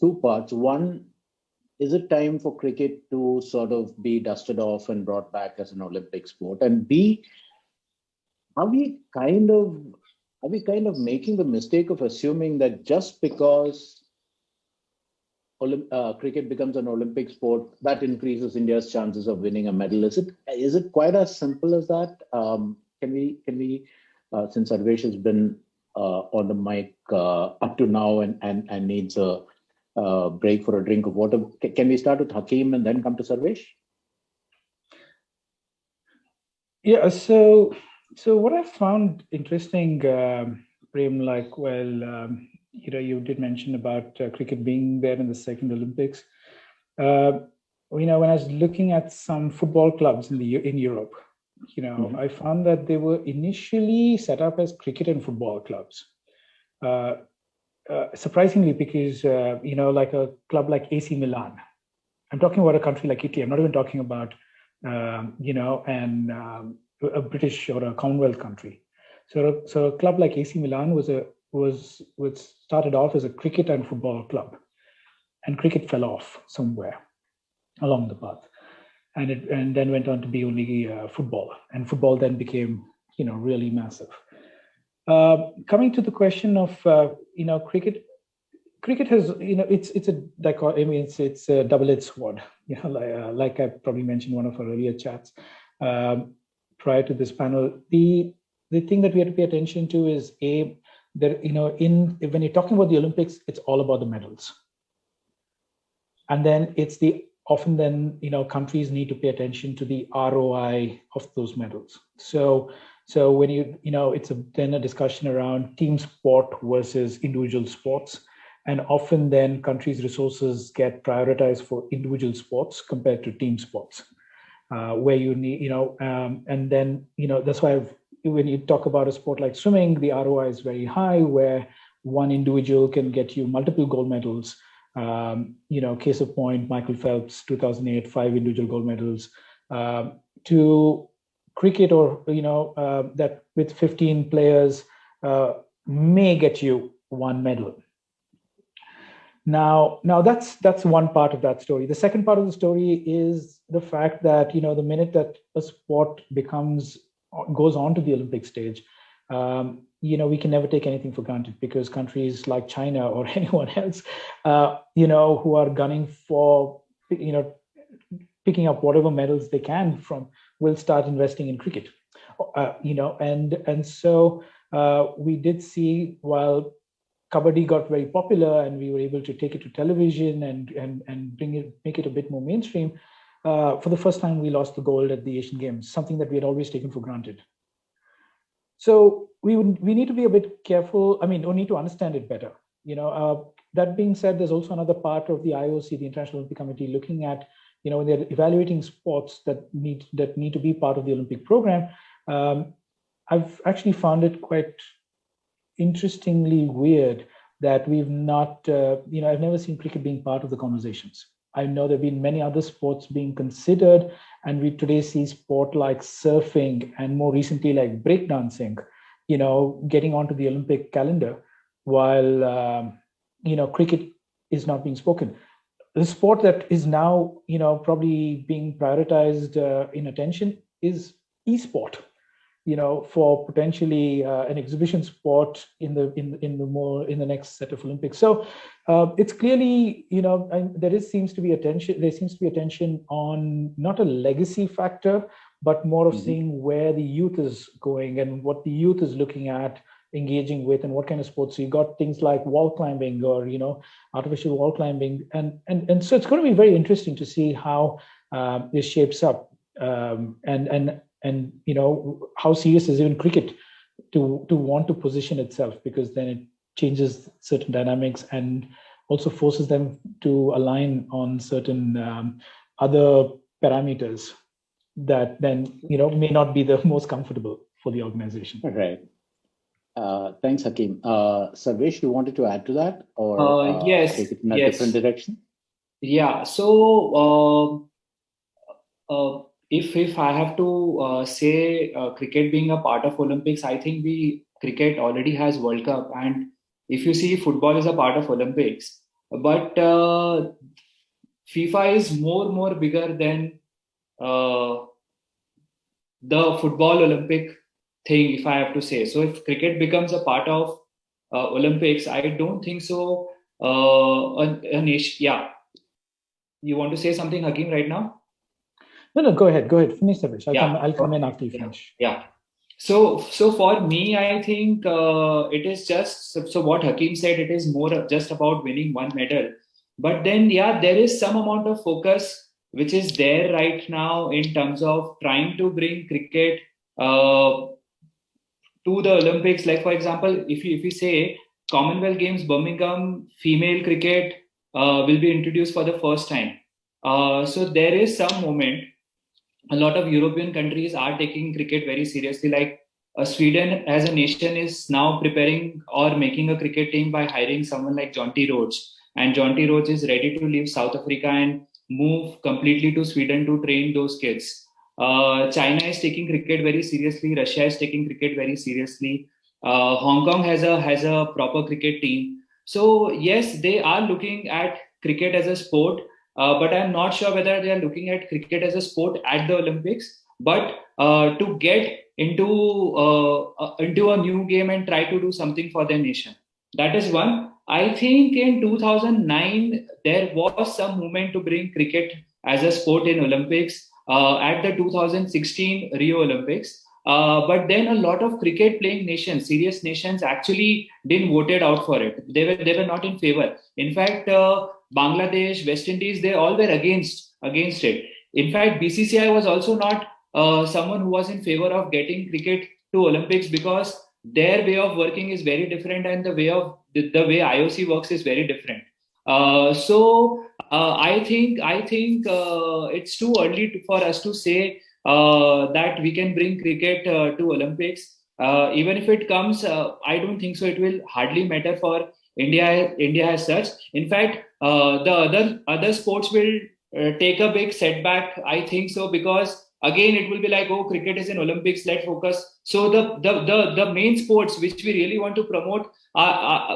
two parts. One, is it time for cricket to sort of be dusted off and brought back as an Olympic sport? And B, are we kind of making the mistake of assuming that just because cricket becomes an Olympic sport, that increases India's chances of winning a medal? Is it quite as simple as that? Can we since Sarvesh has been on the mic up to now and needs a break for a drink of water, can we start with Hakeem and then come to Sarvesh? Yeah. So what I found interesting, Prem, you did mention about cricket being there in the second Olympics. When I was looking at some football clubs in Europe, I found that they were initially set up as cricket and football clubs. Surprisingly, because like a club like AC Milan, I'm talking about a country like Italy. I'm not even talking about a British or a Commonwealth country. So a club like AC Milan was started off as a cricket and football club, and cricket fell off somewhere along the path, and then went on to be only football, and football then became really massive. Coming to the question of cricket has it's a double-edged sword. Like I probably mentioned in one of our earlier chats prior to this panel. The thing that we have to pay attention to is when you're talking about the Olympics, it's all about the medals, and then countries need to pay attention to the ROI of those medals. So when it's then a discussion around team sport versus individual sports, and often then countries' resources get prioritized for individual sports compared to team sports, where you need and then that's why when you talk about a sport like swimming, the ROI is very high, where one individual can get you multiple gold medals. Case of point, Michael Phelps, 2008, 5 individual gold medals. To cricket, or that with 15 players may get you 1 medal. Now that's one part of that story. The second part of the story is the fact that the minute that a sport goes on to the Olympic stage, we can never take anything for granted, because countries like China or anyone else, who are gunning for, picking up whatever medals they can will start investing in cricket. So we did see, while Kabaddi got very popular and we were able to take it to television and make it a bit more mainstream, for the first time we lost the gold at the Asian Games, something that we had always taken for granted. So we need to be a bit careful. We need to understand it better. That being said, there's also another part of the IOC, the International Olympic Committee, looking at, when they're evaluating sports that need to be part of the Olympic program. I've actually found it quite interestingly weird that we've not, I've never seen cricket being part of the conversations. I know there have been many other sports being considered, and we today see sport like surfing and more recently like breakdancing, getting onto the Olympic calendar, while, cricket is not being spoken. The sport that is now, probably being prioritized in attention is esport, for potentially an exhibition sport in the next set of Olympics. So it's clearly, there seems to be attention on not a legacy factor, but more of seeing where the youth is going and what the youth is looking at, engaging with, and what kind of sports. So you got things like wall climbing, or artificial wall climbing, and so it's going to be very interesting to see how this shapes up, and how serious is even cricket to want to position itself, because then it changes certain dynamics and also forces them to align on certain other parameters that then may not be the most comfortable for the organization. Right. Thanks, Hakeem. Sarvesh, you wanted to add to that, or yes, take it in a different direction? Yeah. So if I have to say cricket being a part of Olympics, I think cricket already has World Cup, and if you see, football is a part of Olympics, but FIFA is more bigger than the football Olympic thing, if I have to say. So if cricket becomes a part of Olympics, I don't think so. A nation, yeah. You want to say something, Hakeem, right now? No, go ahead. Finish, Sarvesh. Yeah. I'll come in after you Yeah. finish. Yeah. So for me, I think it is just so what Hakeem said. It is more just about winning one medal. But then, yeah, there is some amount of focus which is there right now in terms of trying to bring cricket to the Olympics. Like for example, if you say Commonwealth Games Birmingham, female cricket will be introduced for the first time. So there is some moment. A lot of European countries are taking cricket very seriously. Like Sweden as a nation is now preparing or making a cricket team by hiring someone like Jonty Rhodes. And Jonty Rhodes is ready to leave South Africa and move completely to Sweden to train those kids. China is taking cricket very seriously. Russia is taking cricket very seriously. Hong Kong has a proper cricket team. So yes, they are looking at cricket as a sport, but I'm not sure whether they are looking at cricket as a sport at the Olympics. But to get into a new game and try to do something for their nation. That is one. I think in 2009 there was some movement to bring cricket as a sport in Olympics at the 2016 Rio Olympics. But then a lot of cricket playing nations, serious nations, actually didn't voted out for it. They were not in favor. In fact, Bangladesh, West Indies, they all were against it. In fact, BCCI was also not someone who was in favor of getting cricket to Olympics because their way of working is very different, and the way IOC works is very different. I think it's too early for us to say that we can bring cricket to Olympics. Even if it comes, I don't think so. It will hardly matter for India as such. In fact, the other sports will take a big setback. I think so, because again it will be like, oh, cricket is in Olympics, let's focus. So the main sports which we really want to promote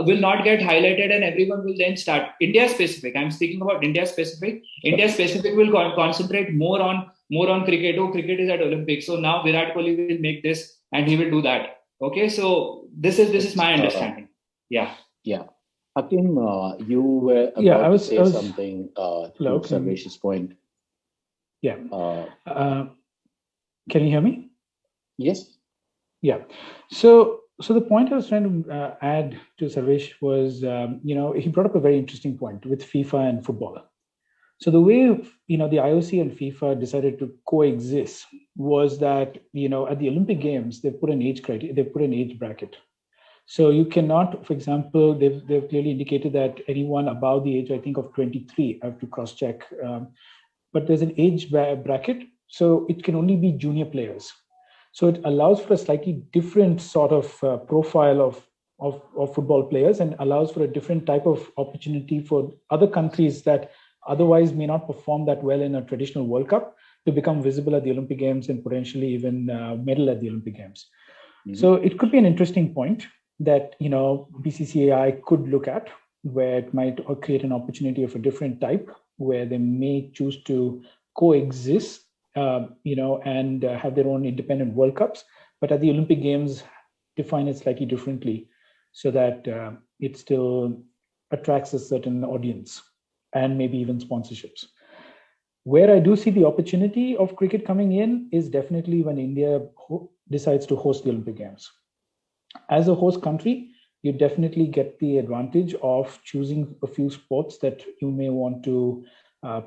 will not get highlighted, and everyone will then start India specific. I'm speaking about India specific. India specific will concentrate more on cricket. Oh, cricket is at Olympics, so now Virat Kohli will make this and he will do that. Okay, so this is my understanding. Yeah. Hakeem, you were about to say something to hello, Sarvesh's point. Yeah. Can you hear me? Yes. Yeah. So the point I was trying to add to Sarvesh was, he brought up a very interesting point with FIFA and football. So the way, the IOC and FIFA decided to coexist was that, at the Olympic Games, they put an age bracket. So you cannot, for example, they've clearly indicated that anyone above the age, I think, of 23, I have to cross-check, but there's an age bracket, so it can only be junior players. So it allows for a slightly different sort of profile of football players, and allows for a different type of opportunity for other countries that otherwise may not perform that well in a traditional World Cup to become visible at the Olympic Games and potentially even medal at the Olympic Games. Mm-hmm. So it could be an interesting point that BCCI could look at, where it might create an opportunity of a different type, where they may choose to coexist, and have their own independent World Cups, but at the Olympic Games define it slightly differently, so that it still attracts a certain audience and maybe even sponsorships. Where I do see the opportunity of cricket coming in is definitely when India decides to host the Olympic Games. As a host country, you definitely get the advantage of choosing a few sports that you may want to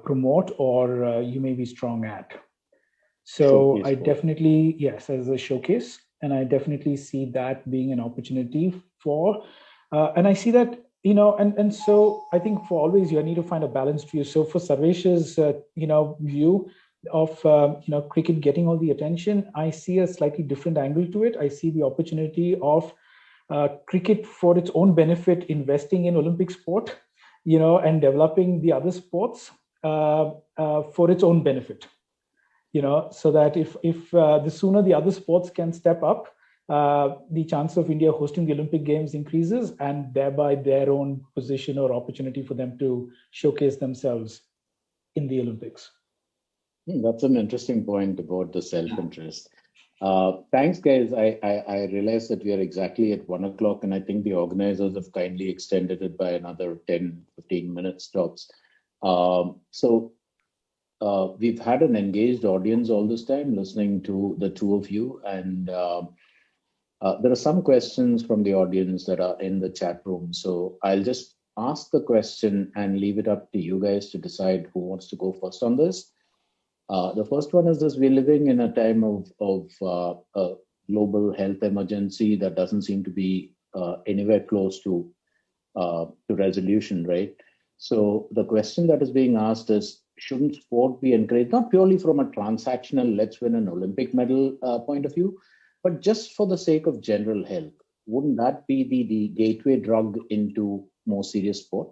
promote, or you may be strong at. So I definitely, yes, as a showcase, and I definitely see that being an opportunity for, and I see that, and so I think for always you need to find a balanced view. So for Sarvesh's, view of, cricket getting all the attention, I see a slightly different angle to it. I see the opportunity of cricket for its own benefit, investing in Olympic sport, and developing the other sports for its own benefit, so that if the sooner the other sports can step up, the chance of India hosting the Olympic Games increases, and thereby their own position or opportunity for them to showcase themselves in the Olympics. That's an interesting point about the self-interest. Thanks, guys. I realize that we are exactly at 1 o'clock, and I think the organizers have kindly extended it by another 10, 15 minutes tops. We've had an engaged audience all this time listening to the two of you, and there are some questions from the audience that are in the chat room. So I'll just ask the question and leave it up to you guys to decide who wants to go first on this. The first one is this: we're living in a time of a global health emergency that doesn't seem to be anywhere close to resolution, right? So the question that is being asked is, shouldn't sport be encouraged, not purely from a transactional let's win an Olympic medal point of view, but just for the sake of general health? Wouldn't that be the gateway drug into more serious sport?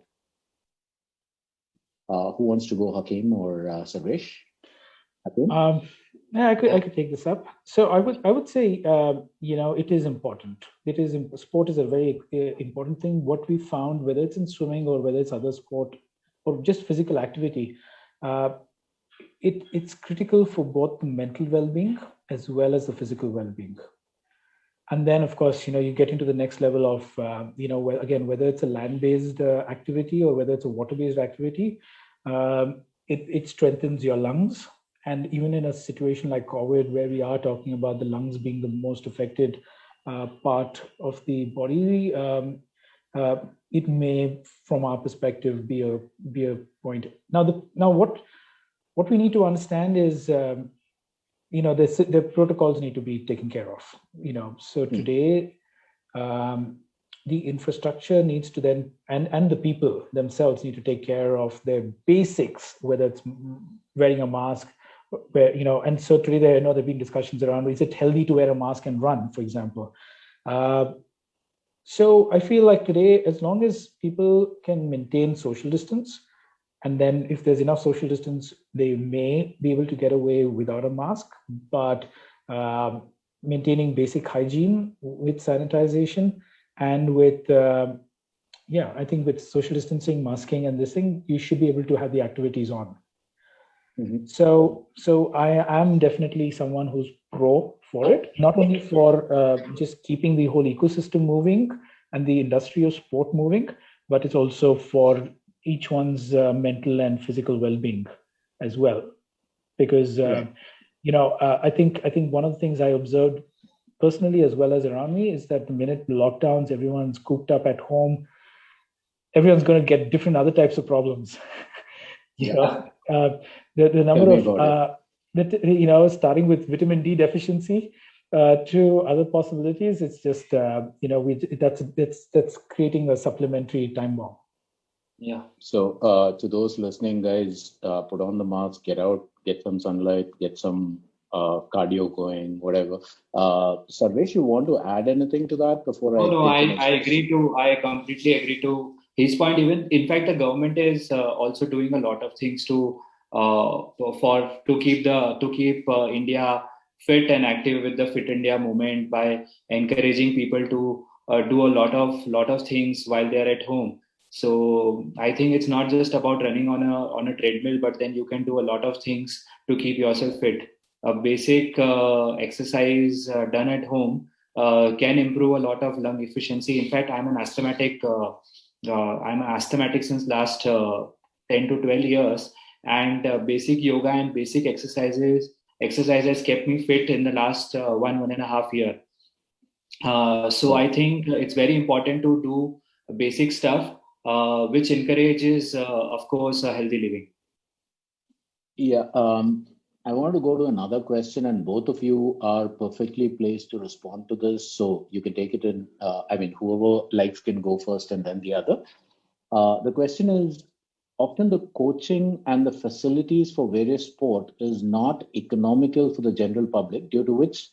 Who wants to go, Hakeem or Sarvesh? Yeah, I could take this up. So I would say, it is important. Sport is a very important thing. What we found, whether it's in swimming or whether it's other sport or just physical activity, it's critical for both the mental well-being as well as the physical well-being. And then, of course, you get into the next level of, whether it's a land-based activity or whether it's a water-based activity, it strengthens your lungs. And even in a situation like COVID, where we are talking about the lungs being the most affected part of the body, it may, from our perspective, be a point. Now, what we need to understand is, the protocols need to be taken care of. So today, the infrastructure needs to then, and the people themselves need to take care of their basics, whether it's wearing a mask, and so today there have been discussions around, is it healthy to wear a mask and run, for example? So I feel like today, as long as people can maintain social distance, and then if there's enough social distance, they may be able to get away without a mask, but maintaining basic hygiene with sanitization and with, I think with social distancing, masking and this thing, you should be able to have the activities on. Mm-hmm. So I am definitely someone who's pro for it, not only for just keeping the whole ecosystem moving and the industry of sport moving, but it's also for each one's mental and physical well-being as well. Because I think one of the things I observed personally as well as around me is that the minute lockdowns, everyone's cooped up at home, everyone's going to get different other types of problems. The number of starting with vitamin D deficiency to other possibilities, it's just that's creating a supplementary time bomb. Yeah. So to those listening, guys, put on the mask, get out, get some sunlight, get some cardio going, whatever. Sarvesh, you want to add anything to that before I completely agree to his point. Even in fact, the government is also doing a lot of things to keep India fit and active with the Fit India movement by encouraging people to do a lot of things while they are at home. So I think it's not just about running on a treadmill, but then you can do a lot of things to keep yourself fit. A basic exercise done at home can improve a lot of lung efficiency. In fact, I'm an asthmatic since last 10 to 12 years, and basic yoga and basic exercises kept me fit in the last 1.5 year. So I think it's very important to do basic stuff, which encourages, of course, healthy living. Yeah, I want to go to another question, and both of you are perfectly placed to respond to this. So you can take it in, whoever likes can go first and then the other. The question is, often the coaching and the facilities for various sport is not economical for the general public, due to which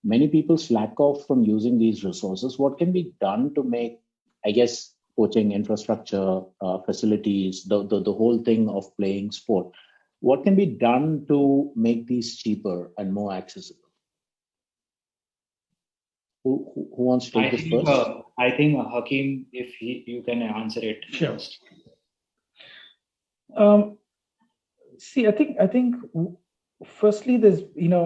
many people slack off from using these resources. What can be done to make, I guess, coaching infrastructure, facilities, the whole thing of playing sport, what can be done to make these cheaper and more accessible? Who wants to take this first? I think Hakeem, if you can answer it first. See, I think Firstly, there's,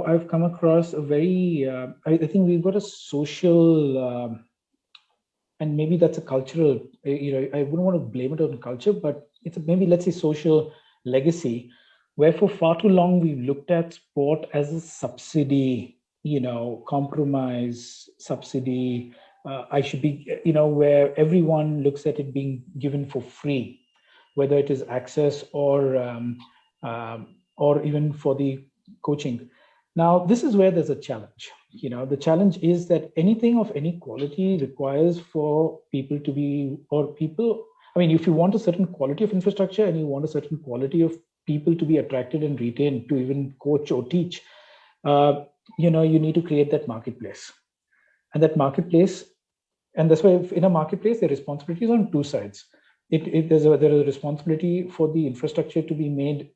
I've come across a very, I think we've got a social, and maybe that's a cultural, I wouldn't want to blame it on culture, but it's maybe, let's say, social legacy, where for far too long we've looked at sport as a subsidy, compromise, subsidy. I should be, where everyone looks at it being given for free, whether it is access or even for the coaching. Now, this is where there's a challenge. The challenge is that anything of any quality requires for people to be, I mean, if you want a certain quality of infrastructure and you want a certain quality of people to be attracted and retained to even coach or teach, you need to create that marketplace. And that marketplace, and that's why in a marketplace, the responsibility is on two sides. There is a responsibility for the infrastructure to be made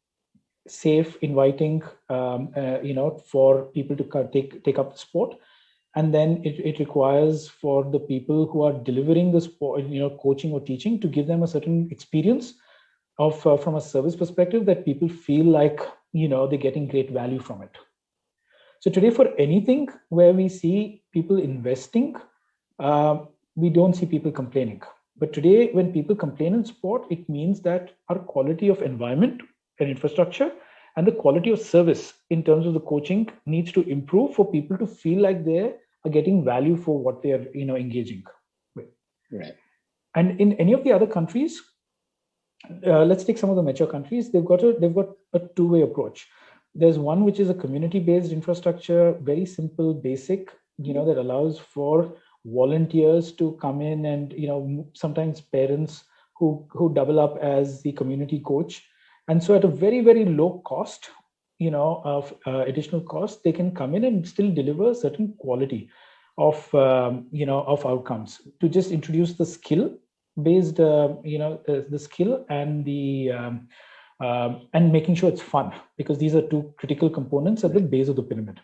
safe, inviting, for people to take up the sport. And then it requires for the people who are delivering the sport, coaching or teaching, to give them a certain experience of from a service perspective that people feel like, they're getting great value from it. So today, for anything where we see people investing, we don't see people complaining. But today, when people complain in sport, it means that our quality of environment and infrastructure and the quality of service in terms of the coaching needs to improve for people to feel like they are getting value for what they are, engaging with. Right. And in any of the other countries, let's take some of the mature countries. They've got a two-way approach. There's one which is a community-based infrastructure, very simple, basic, that allows for volunteers to come in and, sometimes parents who double up as the community coach. And so at a very, very low cost, of additional cost, they can come in and still deliver certain quality of, of outcomes to just introduce the skill based, the skill and the, and making sure it's fun, because these are two critical components at the base of the pyramid.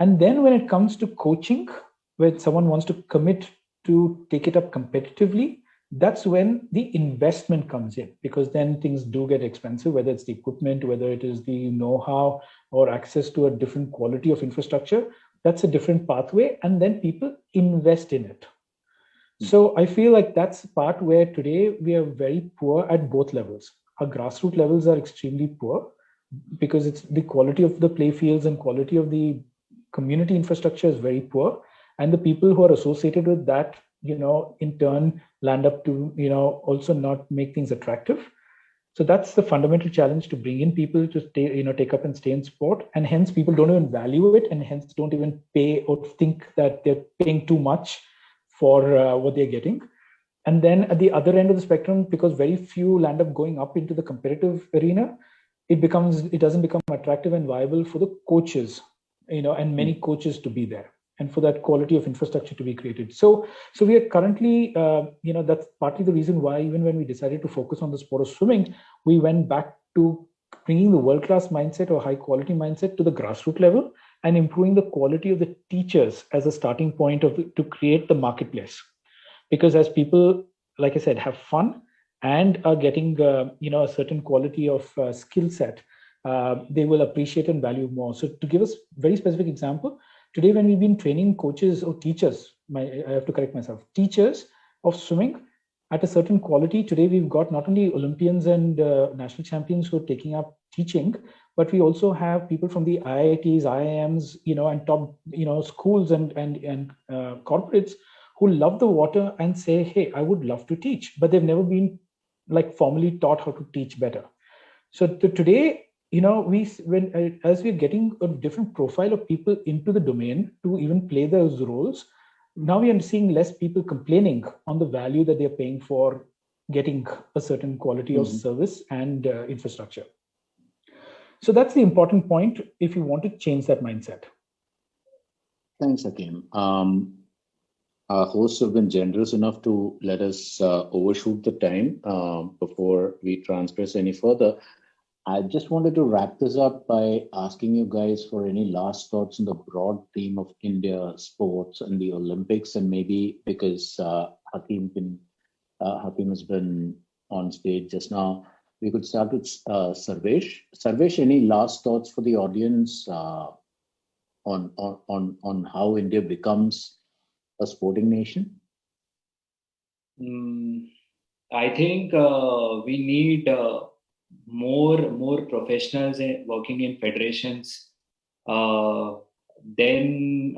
And then when it comes to coaching, where someone wants to commit to take it up competitively, that's when the investment comes in, because then things do get expensive, whether it's the equipment, whether it is the know-how or access to a different quality of infrastructure. That's a different pathway, and then people invest in it. So I feel like that's the part where today we are very poor at both levels. Our grassroots levels are extremely poor because it's the quality of the play fields and quality of the community infrastructure is very poor. And the people who are associated with that, in turn land up to, also not make things attractive. So that's the fundamental challenge, to bring in people to stay, take up and stay in sport. And hence people don't even value it, and hence don't even pay or think that they're paying too much for what they're getting. And then at the other end of the spectrum, because very few land up going up into the competitive arena, it doesn't become attractive and viable for the coaches, and many coaches to be there, and for that quality of infrastructure to be created. So we are currently, that's partly the reason why, even when we decided to focus on the sport of swimming, we went back to bringing the world-class mindset or high-quality mindset to the grassroots level, and improving the quality of the teachers as a starting point to create the marketplace. Because as people, like I said, have fun and are getting, a certain quality of skill set, they will appreciate and value more. So to give us a very specific example, today when we've been training coaches or teachers, I have to correct myself, teachers of swimming at a certain quality, today we've got not only Olympians and national champions who are taking up teaching, but we also have people from the IITs, IIMs, and top, schools and corporates who love the water and say, hey, I would love to teach, but they've never been like formally taught how to teach better. So today, as we're getting a different profile of people into the domain to even play those roles, now we are seeing less people complaining on the value that they're paying for getting a certain quality of service and infrastructure. So that's the important point if you want to change that mindset. Thanks, Hakeem. Our hosts have been generous enough to let us overshoot the time before we transgress any further. I just wanted to wrap this up by asking you guys for any last thoughts on the broad theme of India sports and the Olympics, and maybe because Hakeem has been on stage just now, We could start with Sarvesh. Sarvesh, any last thoughts for the audience on how India becomes a sporting nation? I think we need more professionals working in federations. Then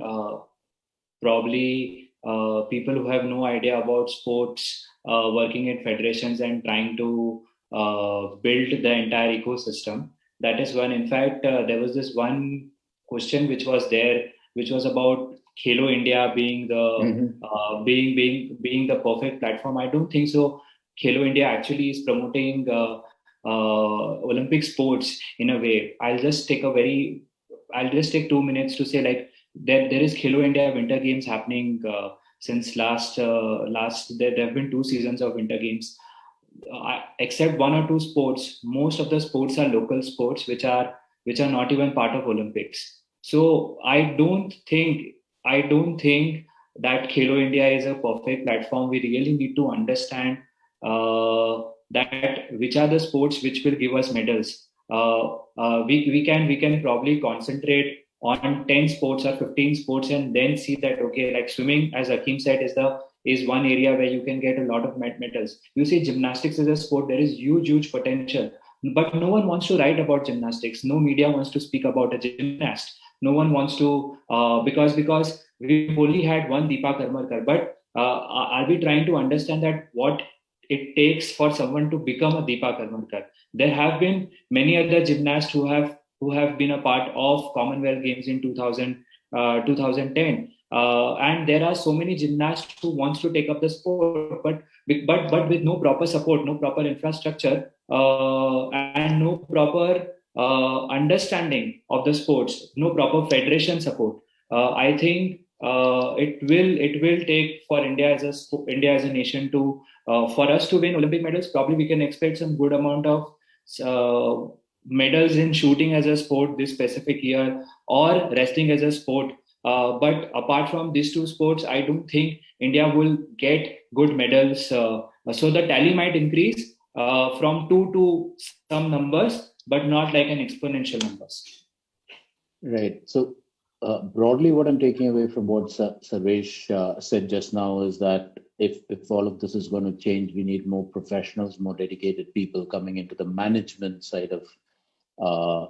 probably people who have no idea about sports working in federations and trying to build the entire ecosystem. That is one. In fact, there was this one question which was there, which was about Khelo India being the being the perfect platform. I don't think so. Khelo India actually is promoting Olympic sports in a way. I'll just take 2 minutes to say, like, there is Khelo India Winter Games happening since last there have been 2 seasons of Winter Games. Except one or two sports, most of the sports are local sports which are not even part of Olympics. So I don't think that Khelo India is a perfect platform. We really need to understand that which are the sports which will give us medals. We can probably concentrate on 10 sports or 15 sports and then see that, okay, like swimming, as Akeem said, is one area where you can get a lot of medals. You see gymnastics as a sport, there is huge potential, but no one wants to write about gymnastics. No media wants to speak about a gymnast. No one wants to because we've only had one Deepa Karmarkar. But are we trying to understand that what it takes for someone to become a Deepa Karmarkar? There have been many other gymnasts who have been a part of Commonwealth Games in 2010. And there are so many gymnasts who wants to take up the sport, but with no proper support, no proper infrastructure, and no proper understanding of the sports, no proper federation support. I think it will take for India as a nation to for us to win Olympic medals. Probably we can expect some good amount of medals in shooting as a sport this specific year, or wrestling as a sport. But apart from these two sports, I don't think India will get good medals. So the tally might increase from 2 to some numbers, but not like an exponential numbers. Right. So broadly, what I'm taking away from what Sarvesh said just now is that if all of this is going to change, we need more professionals, more dedicated people coming into the management side of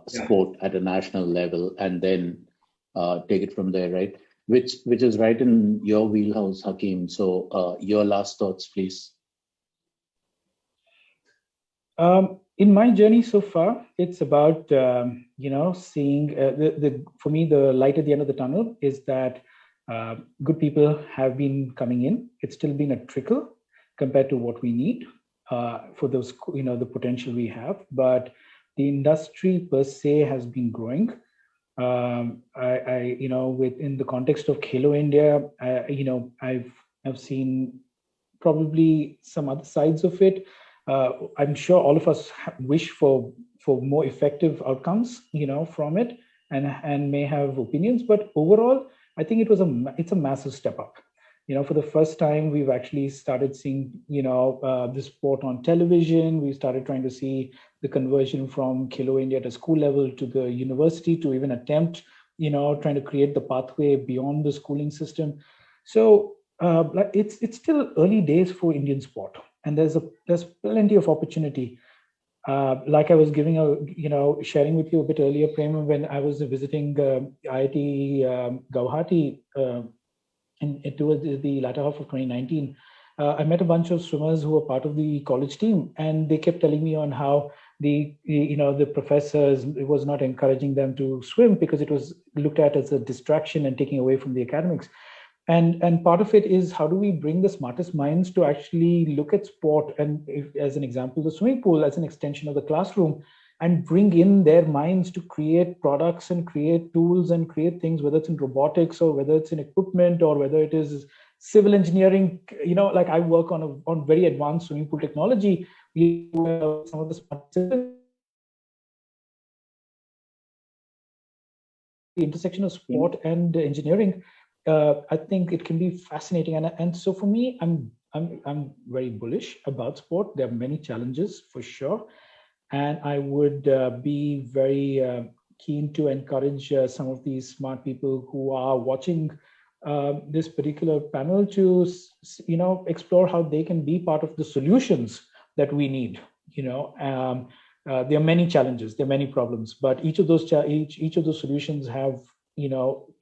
sport at a national level, and then take it from there, right? Which is right in your wheelhouse, Hakeem. So your last thoughts, please. In my journey so far, it's about seeing for me, the light at the end of the tunnel is that good people have been coming in. It's still been a trickle compared to what we need for those the potential we have, but the industry per se has been growing. Within the context of Khelo India, I've seen probably some other sides of it. I'm sure all of us wish for more effective outcomes, from it, and may have opinions. But overall, I think it's a massive step up. For the first time, we've actually started seeing, the sport on television. We started trying to see the conversion from Khelo India at a school level to the university, to even attempt, trying to create the pathway beyond the schooling system. So it's still early days for Indian sport, and there's plenty of opportunity. Like I was sharing with you a bit earlier, Prema, when I was visiting IIT Guwahati towards the latter half of 2019, I met a bunch of swimmers who were part of the college team, and they kept telling me on how the professors was not encouraging them to swim because it was looked at as a distraction and taking away from the academics. And part of it is, how do we bring the smartest minds to actually look at sport, and as an example, the swimming pool as an extension of the classroom, and bring in their minds to create products and create tools and create things, whether it's in robotics or whether it's in equipment or whether it is civil engineering. Like I work on very advanced swimming pool technology. We have some of the smart the intersection of sport and engineering. I think it can be fascinating, and so for me, I'm very bullish about sport. There are many challenges for sure, And I would be very keen to encourage some of these smart people who are watching this particular panel to, explore how they can be part of the solutions that we need. There are many challenges, there are many problems, but each of those each of those solutions have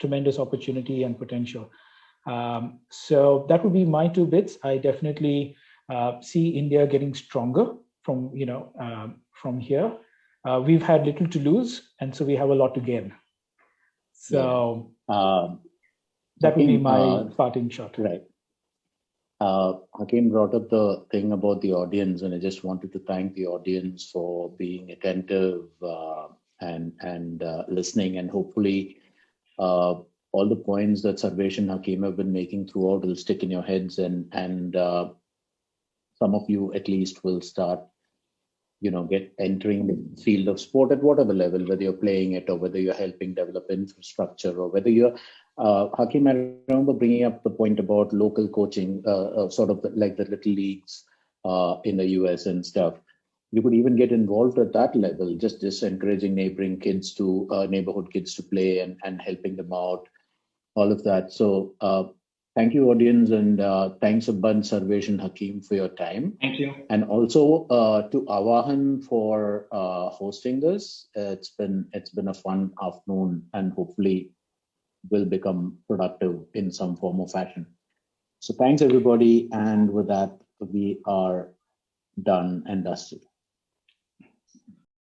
tremendous opportunity and potential. So that would be my 2 bits. I definitely see India getting stronger from here. We've had little to lose, and so we have a lot to gain. So that would be my parting shot. Right. Hakeem brought up the thing about the audience, and I just wanted to thank the audience for being attentive and listening, and hopefully all the points that Sarvesh and Hakeem have been making throughout will stick in your heads, and some of you at least will start, get entering the field of sport at whatever level, whether you're playing it or whether you're helping develop infrastructure or whether you're, Hakeem, I remember bringing up the point about local coaching, sort of like the little leagues in the US and stuff. You could even get involved at that level, just encouraging neighborhood kids to play and helping them out, all of that. So thank you, audience, and thanks a bunch, Sarvesh and Hakeem, for your time. Thank you. And also to Aavhan for hosting this. It's been a fun afternoon, and hopefully will become productive in some form or fashion. So thanks, everybody. And with that, we are done and dusted.